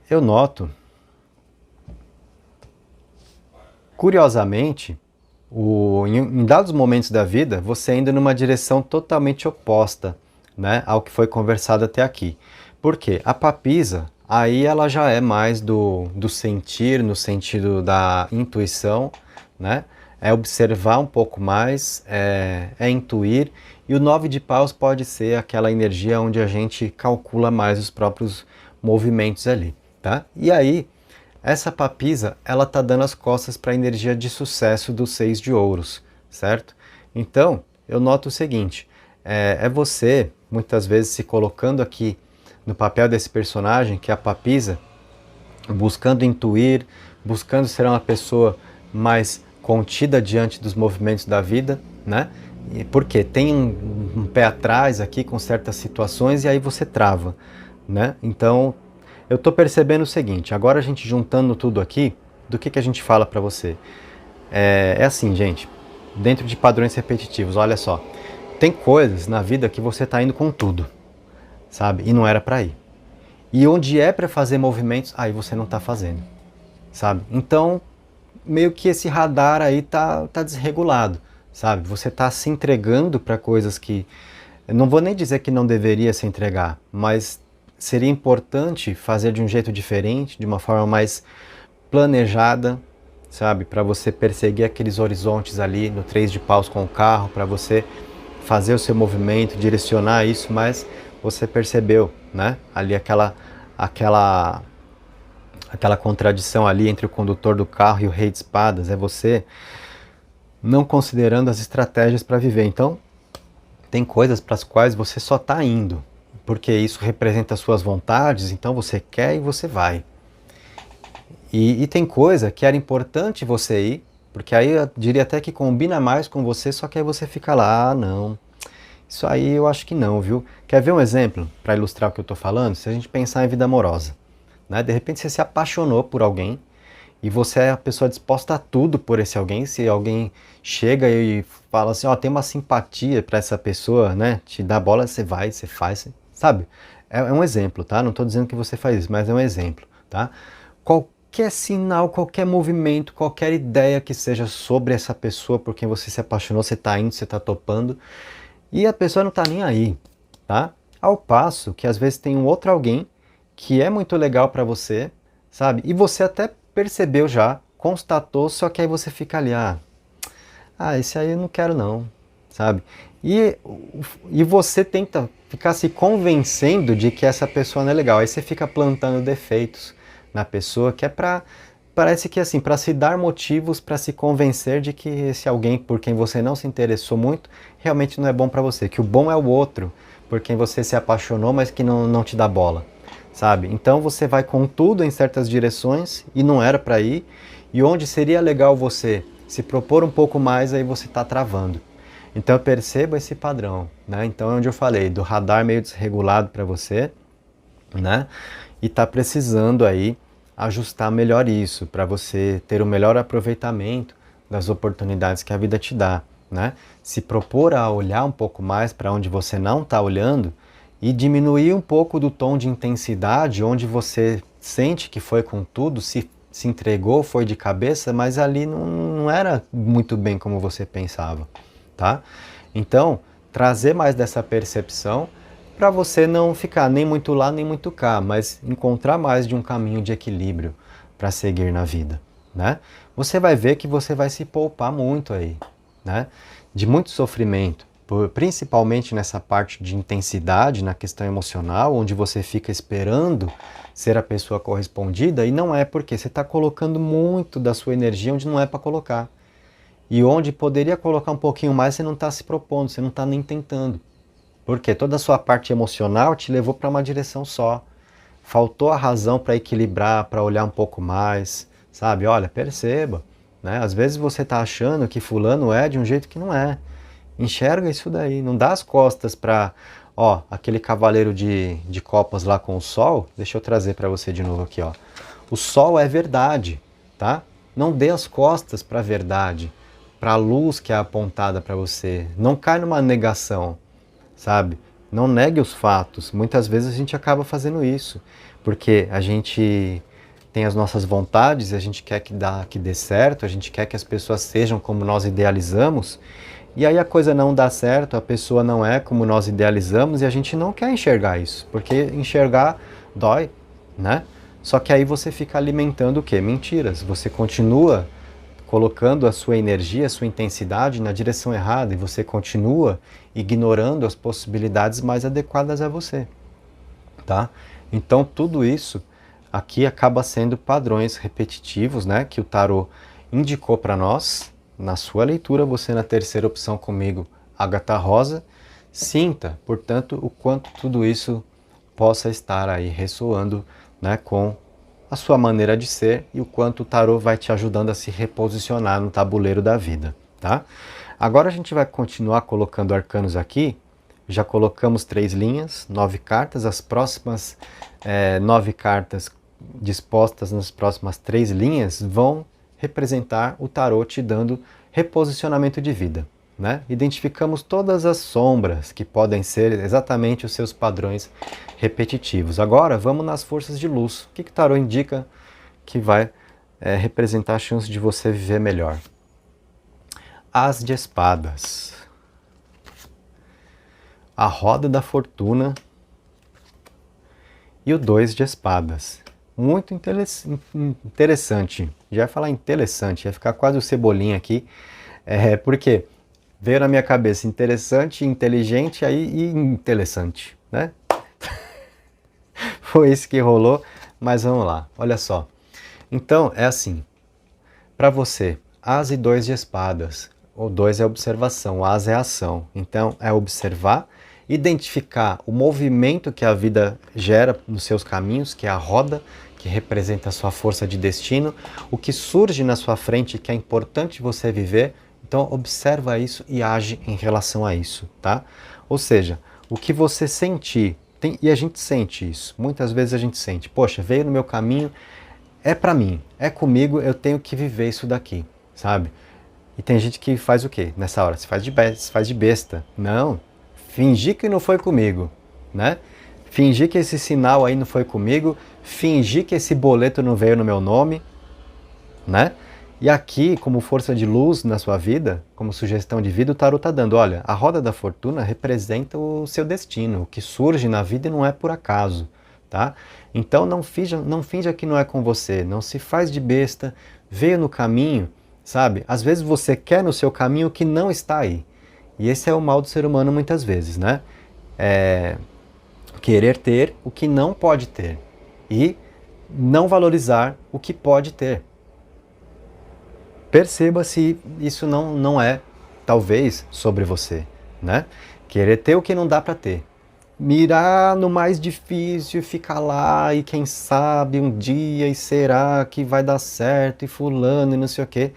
Eu noto, curiosamente, em dados momentos da vida, você indo numa direção totalmente oposta, né, ao que foi conversado até aqui. Por quê? A papisa, aí ela já é mais do sentir, no sentido da intuição, né? É observar um pouco mais, é intuir. E o 9 de paus pode ser aquela energia onde a gente calcula mais os próprios movimentos ali, tá? E aí, essa papisa, ela tá dando as costas para a energia de sucesso do 6 de ouros, certo? Então, eu noto o seguinte, é você, muitas vezes, se colocando aqui no papel desse personagem, que é a papisa, buscando intuir, buscando ser uma pessoa mais contida diante dos movimentos da vida, né? Porque tem um pé atrás aqui com certas situações e aí você trava, né? Então, eu estou percebendo o seguinte, agora a gente juntando tudo aqui, do que a gente fala para você? É assim, gente, dentro de padrões repetitivos, olha só, tem coisas na vida que você está indo com tudo, sabe? E não era para ir. E onde é para fazer movimentos, aí você não está fazendo, sabe? Então, meio que esse radar aí tá desregulado, sabe? Você tá se entregando para coisas que, eu não vou nem dizer que não deveria se entregar, mas seria importante fazer de um jeito diferente, de uma forma mais planejada, sabe? Para você perseguir aqueles horizontes ali no 3 de paus com o carro, para você fazer o seu movimento, direcionar isso, mas você percebeu, né? Ali aquela contradição ali entre o condutor do carro e o rei de espadas, é você não considerando as estratégias para viver. Então, tem coisas para as quais você só está indo, porque isso representa as suas vontades, então você quer e você vai. E tem coisa que era importante você ir, porque aí eu diria até que combina mais com você, só que aí você fica lá, não, isso aí eu acho que não, viu? Quer ver um exemplo para ilustrar o que eu estou falando? Se a gente pensar em vida amorosa, né? De repente você se apaixonou por alguém e você é a pessoa disposta a tudo por esse alguém. Se alguém chega e fala assim, ó, tem uma simpatia para essa pessoa, né? Te dá bola, você vai, você faz, sabe? É um exemplo, tá? Não estou dizendo que você faz isso, mas é um exemplo, tá? Qualquer sinal, qualquer movimento, qualquer ideia que seja sobre essa pessoa por quem você se apaixonou, você está indo, você está topando, e a pessoa não está nem aí, tá? Ao passo que às vezes tem um outro alguém que é muito legal para você, sabe? E você até percebeu já, constatou, só que aí você fica ali, esse aí eu não quero não, sabe? E você tenta ficar se convencendo de que essa pessoa não é legal, aí você fica plantando defeitos na pessoa, que é parece que assim, para se dar motivos para se convencer de que esse alguém por quem você não se interessou muito, realmente não é bom para você, que o bom é o outro, por quem você se apaixonou, mas que não te dá bola, sabe? Então você vai com tudo em certas direções e não era para ir, e onde seria legal você se propor um pouco mais, aí você está travando. Então eu percebo esse padrão, né? Então é onde eu falei, do radar meio desregulado para você, né? E tá precisando aí ajustar melhor isso, para você ter o melhor aproveitamento das oportunidades que a vida te dá, né? Se propor a olhar um pouco mais para onde você não está olhando e diminuir um pouco do tom de intensidade, onde você sente que foi com tudo, se entregou, foi de cabeça, mas ali não era muito bem como você pensava, tá? Então, trazer mais dessa percepção para você não ficar nem muito lá nem muito cá, mas encontrar mais de um caminho de equilíbrio para seguir na vida, né? Você vai ver que você vai se poupar muito aí, né? De muito sofrimento, principalmente nessa parte de intensidade, na questão emocional, onde você fica esperando ser a pessoa correspondida e não é, porque você está colocando muito da sua energia onde não é para colocar. E onde poderia colocar um pouquinho mais, você não está se propondo, você não está nem tentando. Porque toda a sua parte emocional te levou para uma direção só. Faltou a razão para equilibrar, para olhar um pouco mais, sabe? Olha, perceba, né? Às vezes você está achando que fulano é de um jeito que não é. Enxerga isso daí, não dá as costas para, ó, aquele cavaleiro de copas lá com o sol. Deixa eu trazer para você de novo aqui, ó. O sol é verdade, tá? Não dê as costas para a verdade, para a luz que é apontada para você. Não cai numa negação, sabe? Não negue os fatos. Muitas vezes a gente acaba fazendo isso, porque a gente tem as nossas vontades, a gente quer que dê certo, a gente quer que as pessoas sejam como nós idealizamos, e aí a coisa não dá certo, a pessoa não é como nós idealizamos e a gente não quer enxergar isso, porque enxergar dói, né? Só que aí você fica alimentando o quê? Mentiras. Você continua colocando a sua energia, a sua intensidade na direção errada e você continua ignorando as possibilidades mais adequadas a você, tá? Então tudo isso aqui acaba sendo padrões repetitivos, né, que o tarô indicou para nós. Na sua leitura, você na terceira opção comigo, Ágata Rosa, sinta, portanto, o quanto tudo isso possa estar aí ressoando, né, com a sua maneira de ser e o quanto o tarô vai te ajudando a se reposicionar no tabuleiro da vida, tá? Agora a gente vai continuar colocando arcanos aqui. Já colocamos 3 linhas, 9 cartas, as próximas 9 cartas dispostas nas próximas 3 linhas vão representar o tarô te dando reposicionamento de vida, né? Identificamos todas as sombras que podem ser exatamente os seus padrões repetitivos. Agora vamos nas forças de luz. O que o tarô indica que vai representar a chance de você viver melhor? As de espadas, a roda da fortuna e o 2 de espadas. Muito interessante. Já ia falar interessante, ia ficar quase o Cebolinha aqui, porque veio na minha cabeça interessante, inteligente aí e interessante, né? Foi isso que rolou, mas vamos lá, olha só. Então, é assim, para você, as e 2 de espadas, o 2 é observação, o as é ação. Então, é observar, identificar o movimento que a vida gera nos seus caminhos, que é a roda, que representa a sua força de destino, o que surge na sua frente que é importante você viver. Então observa isso e age em relação a isso, tá? Ou seja, o que você sentir, e a gente sente isso, muitas vezes a gente sente, poxa, veio no meu caminho, é pra mim, é comigo, eu tenho que viver isso daqui, sabe? E tem gente que faz o quê? Nessa hora, se faz de besta. Não, fingir que não foi comigo, né? Fingir que esse sinal aí não foi comigo, fingir que esse boleto não veio no meu nome, né? E aqui, como força de luz na sua vida, como sugestão de vida, o tarot está dando, olha, a roda da fortuna representa o seu destino, o que surge na vida e não é por acaso, tá? Então não finja que não é com você, não se faz de besta, veio no caminho, sabe? Às vezes você quer no seu caminho o que não está aí. E esse é o mal do ser humano muitas vezes, né? Querer ter o que não pode ter e não valorizar o que pode ter. Perceba se isso não é, talvez, sobre você, né? Querer ter o que não dá para ter. Mirar no mais difícil, ficar lá e quem sabe um dia e será que vai dar certo e fulano e não sei o quê,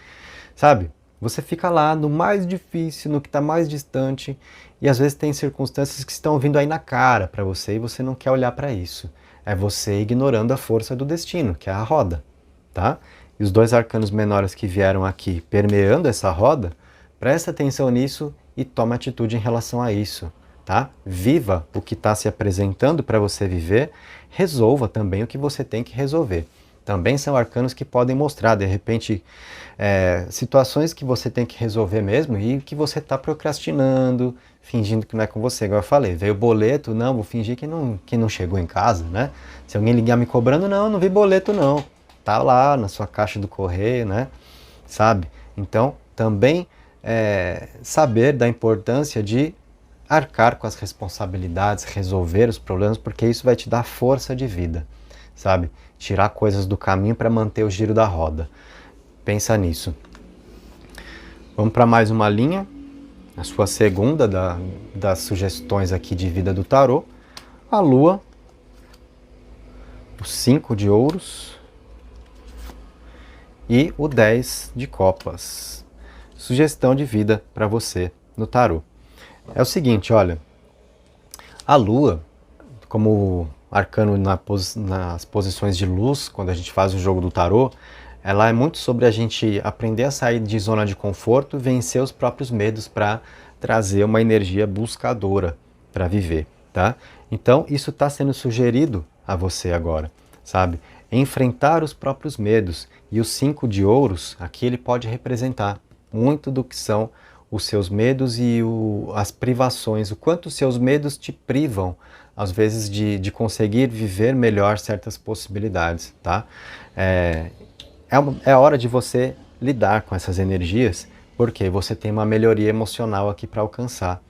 sabe? Você fica lá no mais difícil, no que está mais distante, e às vezes tem circunstâncias que estão vindo aí na cara para você e você não quer olhar para isso. É você ignorando a força do destino, que é a roda, tá? E os 2 arcanos menores que vieram aqui permeando essa roda, presta atenção nisso e toma atitude em relação a isso, tá? Viva o que está se apresentando para você viver, resolva também o que você tem que resolver. Também são arcanos que podem mostrar, de repente, situações que você tem que resolver mesmo e que você está procrastinando, fingindo que não é com você. Igual eu falei, veio o boleto, não, vou fingir que não chegou em casa, né? Se alguém ligar me cobrando, não vi boleto não. Tá lá na sua caixa do correio, né? Sabe? Então, também saber da importância de arcar com as responsabilidades, resolver os problemas, porque isso vai te dar força de vida, sabe? Tirar coisas do caminho para manter o giro da roda. Pensa nisso. Vamos para mais uma linha, a sua segunda das sugestões aqui de vida do tarô. A Lua, o 5 de ouros e o 10 de copas. Sugestão de vida para você no tarô. É o seguinte, olha, a Lua, como arcano nas posições de luz, quando a gente faz o jogo do tarô, ela é muito sobre a gente aprender a sair de zona de conforto, vencer os próprios medos para trazer uma energia buscadora para viver, tá? Então, isso está sendo sugerido a você agora, sabe? Enfrentar os próprios medos. E o 5 de ouros, aqui ele pode representar muito do que são os seus medos e as privações, o quanto os seus medos te privam, às vezes, de conseguir viver melhor certas possibilidades, tá? É hora de você lidar com essas energias, porque você tem uma melhoria emocional aqui para alcançar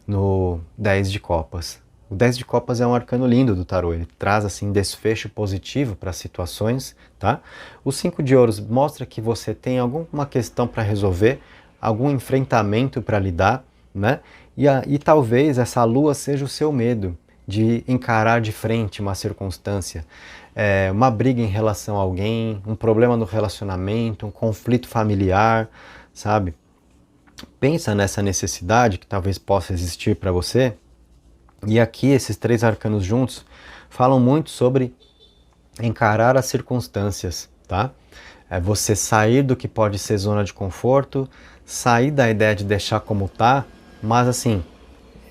no 10 de copas. O 10 de copas é um arcano lindo do tarô, ele traz assim desfecho positivo para situações, tá? O 5 de ouros mostra que você tem alguma questão para resolver, algum enfrentamento para lidar, né? E talvez essa lua seja o seu medo de encarar de frente uma circunstância, uma briga em relação a alguém, um problema no relacionamento, um conflito familiar, sabe? Pensa nessa necessidade que talvez possa existir para você. E aqui esses 3 arcanos juntos falam muito sobre encarar as circunstâncias, tá? É você sair do que pode ser zona de conforto, sair da ideia de deixar como tá, mas assim,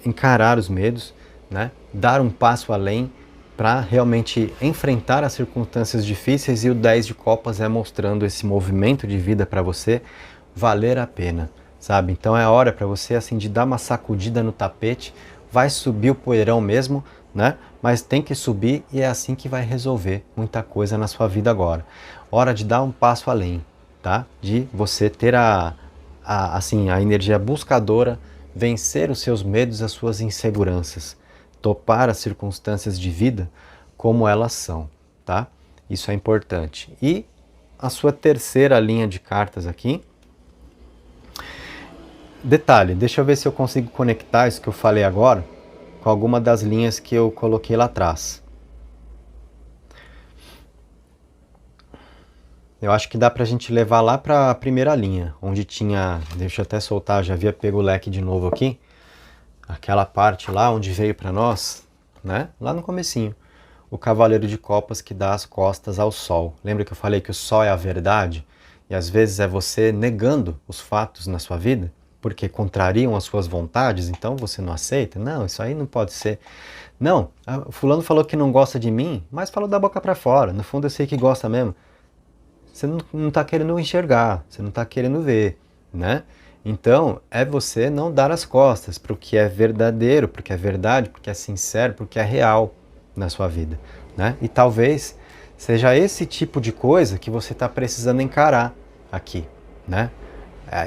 encarar os medos, né? Dar um passo além para realmente enfrentar as circunstâncias difíceis, e o 10 de copas é mostrando esse movimento de vida para você valer a pena, sabe? Então é hora para você assim de dar uma sacudida no tapete, vai subir o poeirão mesmo, né? Mas tem que subir, e é assim que vai resolver muita coisa na sua vida agora. Hora de dar um passo além, tá? De você ter assim, a energia buscadora, vencer os seus medos, as suas inseguranças, topar as circunstâncias de vida como elas são, tá? Isso é importante. E a sua terceira linha de cartas aqui. Detalhe, deixa eu ver se eu consigo conectar isso que eu falei agora com alguma das linhas que eu coloquei lá atrás. Eu acho que dá pra gente levar lá pra primeira linha, onde tinha, deixa eu até soltar, já havia pego o leque de novo aqui, aquela parte lá onde veio pra nós, né? Lá no comecinho, o Cavaleiro de Copas que dá as costas ao Sol. Lembra que eu falei que o Sol é a verdade? E às vezes é você negando os fatos na sua vida, porque contrariam as suas vontades, então você não aceita? Não, isso aí não pode ser. Não, fulano falou que não gosta de mim, mas falou da boca pra fora, no fundo eu sei que gosta mesmo. Você não está querendo enxergar, você não está querendo ver, né? Então, é você não dar as costas para o que é verdadeiro, porque é verdade, porque é sincero, porque é real na sua vida, né? E talvez seja esse tipo de coisa que você está precisando encarar aqui, né?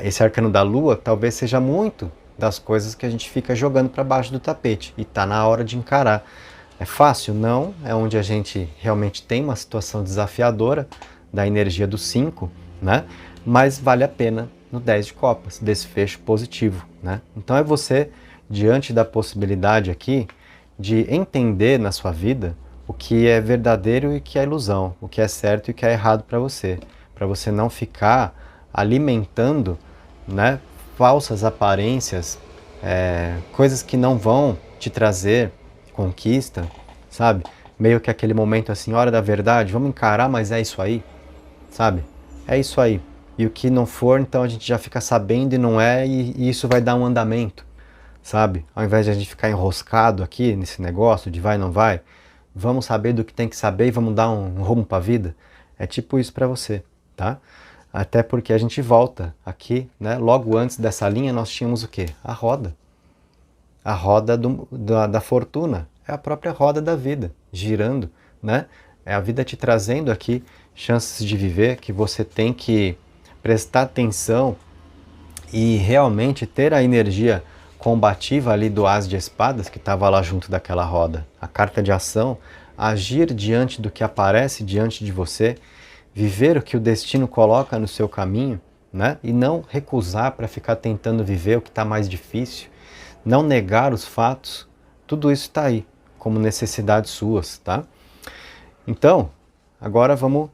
Esse arcano da Lua talvez seja muito das coisas que a gente fica jogando para baixo do tapete, e está na hora de encarar. É fácil? Não, é onde a gente realmente tem uma situação desafiadora da energia do 5, né? Mas vale a pena no 10 de copas, desfecho positivo, né? Então é você, diante da possibilidade aqui, de entender na sua vida o que é verdadeiro e o que é ilusão, o que é certo e o que é errado para você não ficar alimentando, né, falsas aparências, coisas que não vão te trazer conquista, sabe? Meio que aquele momento assim, hora da verdade, vamos encarar, mas é isso aí, sabe? É isso aí. E o que não for, então a gente já fica sabendo e não é, e isso vai dar um andamento, sabe? Ao invés de a gente ficar enroscado aqui nesse negócio de vai, não vai, vamos saber do que tem que saber e vamos dar um rumo para a vida. É tipo isso para você, tá? Até porque a gente volta aqui, né? Logo antes dessa linha nós tínhamos o quê? A roda. A roda da fortuna. É a própria roda da vida, girando, né? É a vida te trazendo aqui chances de viver, que você tem que prestar atenção e realmente ter a energia combativa ali do As de Espadas, que estava lá junto daquela roda. A carta de ação, agir diante do que aparece diante de você, viver o que o destino coloca no seu caminho, né? E não recusar para ficar tentando viver o que está mais difícil, não negar os fatos, tudo isso está aí, como necessidades suas, tá? Então, agora vamos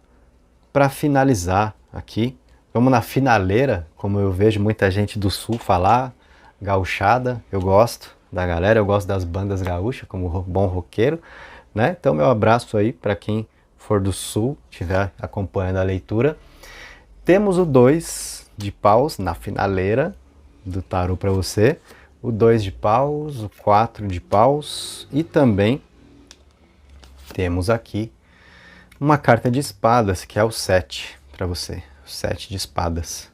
para finalizar aqui, vamos na finaleira, como eu vejo muita gente do Sul falar, gauchada, eu gosto da galera, eu gosto das bandas gaúchas, como bom roqueiro, né? Então meu abraço aí para quem for do sul, estiver acompanhando a leitura. Temos o 2 de paus na finaleira do tarô para você, o 2 de paus, o 4 de paus e também temos aqui uma carta de espadas, que é o 7 para você, o 7 de espadas.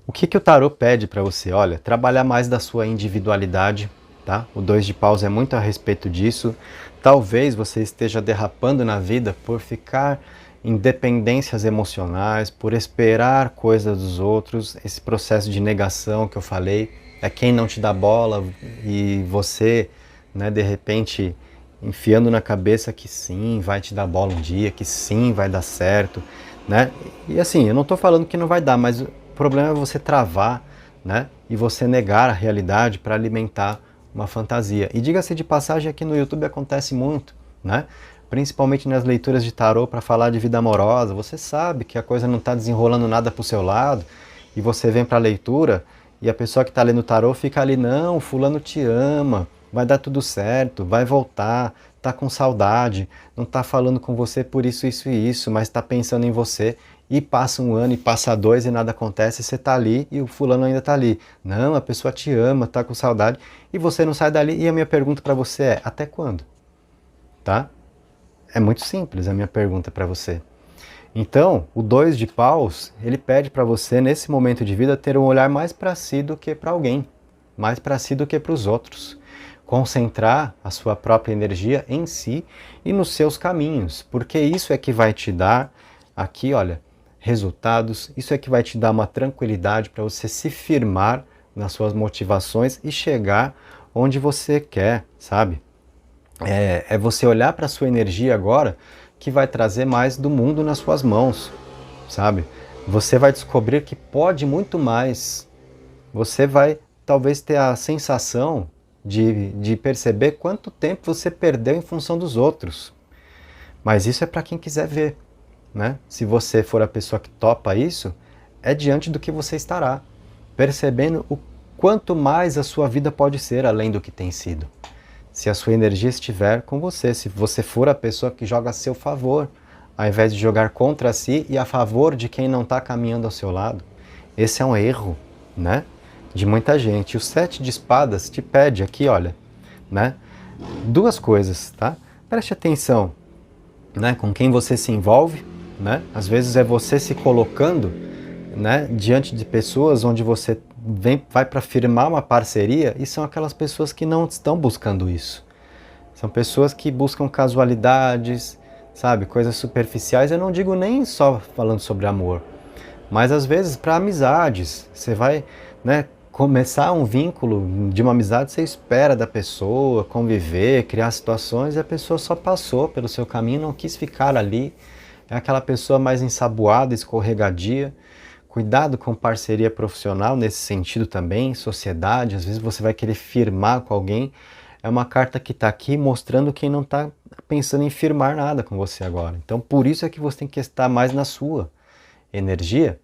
O que o tarô pede para você? Olha, trabalhar mais da sua individualidade, tá? O 2 de paus é muito a respeito disso. Talvez você esteja derrapando na vida por ficar em dependências emocionais, por esperar coisas dos outros, esse processo de negação que eu falei, é quem não te dá bola e você, né, de repente enfiando na cabeça que sim, vai te dar bola um dia, que sim, vai dar certo, né? E assim, eu não estou falando que não vai dar, mas o problema é você travar, né? E você negar a realidade para alimentar uma fantasia. E diga-se de passagem, aqui no YouTube acontece muito, né? Principalmente nas leituras de tarô para falar de vida amorosa. Você sabe que a coisa não está desenrolando nada para o seu lado e você vem para a leitura e a pessoa que está lendo o tarô fica ali, não, fulano te ama, vai dar tudo certo, vai voltar, tá com saudade, não tá falando com você por isso, isso e isso, mas tá pensando em você. E passa um ano, e passa 2 e nada acontece, você tá ali e o fulano ainda tá ali. Não, a pessoa te ama, tá com saudade, e você não sai dali. E a minha pergunta para você é, até quando? Tá? É muito simples a minha pergunta para você. Então, o 2 de paus, ele pede para você, nesse momento de vida, ter um olhar mais para si do que para alguém, mais para si do que para os outros. Concentrar a sua própria energia em si e nos seus caminhos, porque isso é que vai te dar, aqui, olha, resultados, isso é que vai te dar uma tranquilidade para você se firmar nas suas motivações e chegar onde você quer, sabe? É você olhar para a sua energia agora que vai trazer mais do mundo nas suas mãos, sabe? Você vai descobrir que pode muito mais. Você vai talvez ter a sensação de perceber quanto tempo você perdeu em função dos outros. Mas isso é para quem quiser ver, né? Se você for a pessoa que topa isso, é diante do que você estará, percebendo o quanto mais a sua vida pode ser além do que tem sido. Se a sua energia estiver com você, se você for a pessoa que joga a seu favor, ao invés de jogar contra si e a favor de quem não está caminhando ao seu lado. Esse é um erro, né? De muita gente. O 7 de espadas te pede aqui, olha, né? 2 coisas, tá? Preste atenção, né? Com quem você se envolve, né? Às vezes é você se colocando, né? Diante de pessoas onde você vai para firmar uma parceria e são aquelas pessoas que não estão buscando isso. São pessoas que buscam casualidades, sabe? Coisas superficiais. Eu não digo nem só falando sobre amor, mas às vezes para amizades. Você vai, né? Começar um vínculo de uma amizade, você espera da pessoa, conviver, criar situações, e a pessoa só passou pelo seu caminho, não quis ficar ali. É aquela pessoa mais ensaboada, escorregadia. Cuidado com parceria profissional nesse sentido também, sociedade, às vezes você vai querer firmar com alguém. É uma carta que está aqui mostrando quem não está pensando em firmar nada com você agora. Então por isso é que você tem que estar mais na sua energia,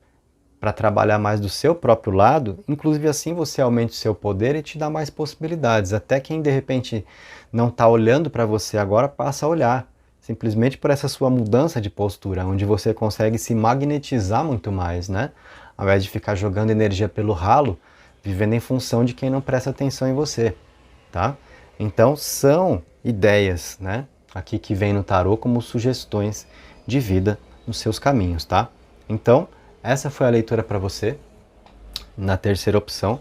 para trabalhar mais do seu próprio lado, inclusive assim você aumenta o seu poder e te dá mais possibilidades. Até quem de repente não está olhando para você agora passa a olhar, simplesmente por essa sua mudança de postura, onde você consegue se magnetizar muito mais, né? Ao invés de ficar jogando energia pelo ralo, vivendo em função de quem não presta atenção em você, tá? Então são ideias, né? Aqui que vem no tarô como sugestões de vida nos seus caminhos, tá? Então, essa foi a leitura para você, na terceira opção,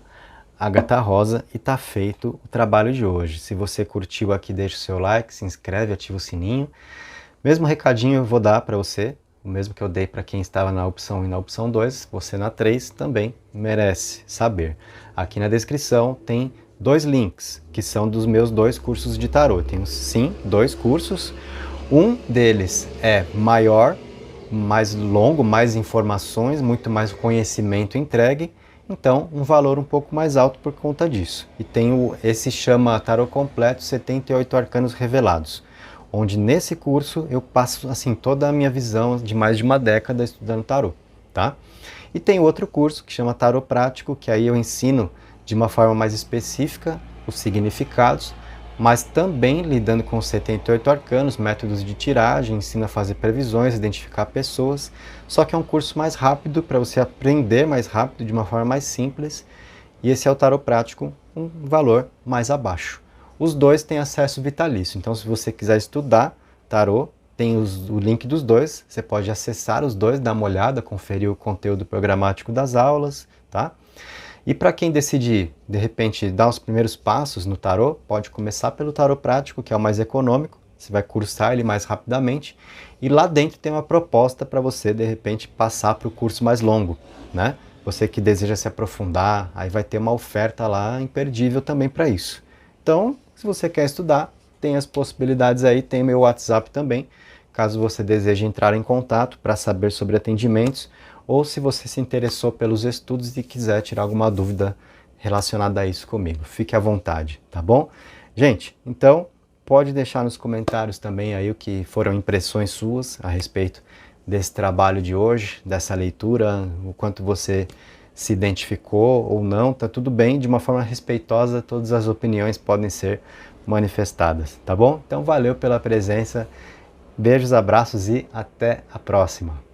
Ágata Rosa, e tá feito o trabalho de hoje. Se você curtiu aqui, deixa o seu like, se inscreve, ativa o sininho. Mesmo recadinho eu vou dar para você, o mesmo que eu dei para quem estava na opção 1 e na opção 2, você na 3 também merece saber. Aqui na descrição tem 2 links, que são dos meus 2 cursos de tarô. Eu tenho sim 2 cursos, um deles é maior, mais longo, mais informações, muito mais conhecimento entregue, então um valor um pouco mais alto por conta disso. E tem esse chama Tarô Completo 78 Arcanos Revelados, onde nesse curso eu passo assim toda a minha visão de mais de uma década estudando tarô, tá? E tem outro curso que chama Tarô Prático, que aí eu ensino de uma forma mais específica os significados, mas também lidando com os 78 arcanos, métodos de tiragem, ensina a fazer previsões, identificar pessoas, só que é um curso mais rápido para você aprender mais rápido, de uma forma mais simples, e esse é o Tarô Prático, um valor mais abaixo. Os dois têm acesso vitalício, então se você quiser estudar Tarô, tem o link dos dois, você pode acessar os dois, dar uma olhada, conferir o conteúdo programático das aulas, tá? E para quem decide, de repente, dar os primeiros passos no tarô, pode começar pelo tarô prático, que é o mais econômico, você vai cursar ele mais rapidamente, e lá dentro tem uma proposta para você, de repente, passar para o curso mais longo, né? Você que deseja se aprofundar, aí vai ter uma oferta lá imperdível também para isso. Então, se você quer estudar, tem as possibilidades aí, tem meu WhatsApp também, caso você deseje entrar em contato para saber sobre atendimentos, ou se você se interessou pelos estudos e quiser tirar alguma dúvida relacionada a isso comigo. Fique à vontade, tá bom? Gente, então pode deixar nos comentários também aí o que foram impressões suas a respeito desse trabalho de hoje, dessa leitura, o quanto você se identificou ou não, tá tudo bem, de uma forma respeitosa, todas as opiniões podem ser manifestadas, tá bom? Então valeu pela presença, beijos, abraços e até a próxima!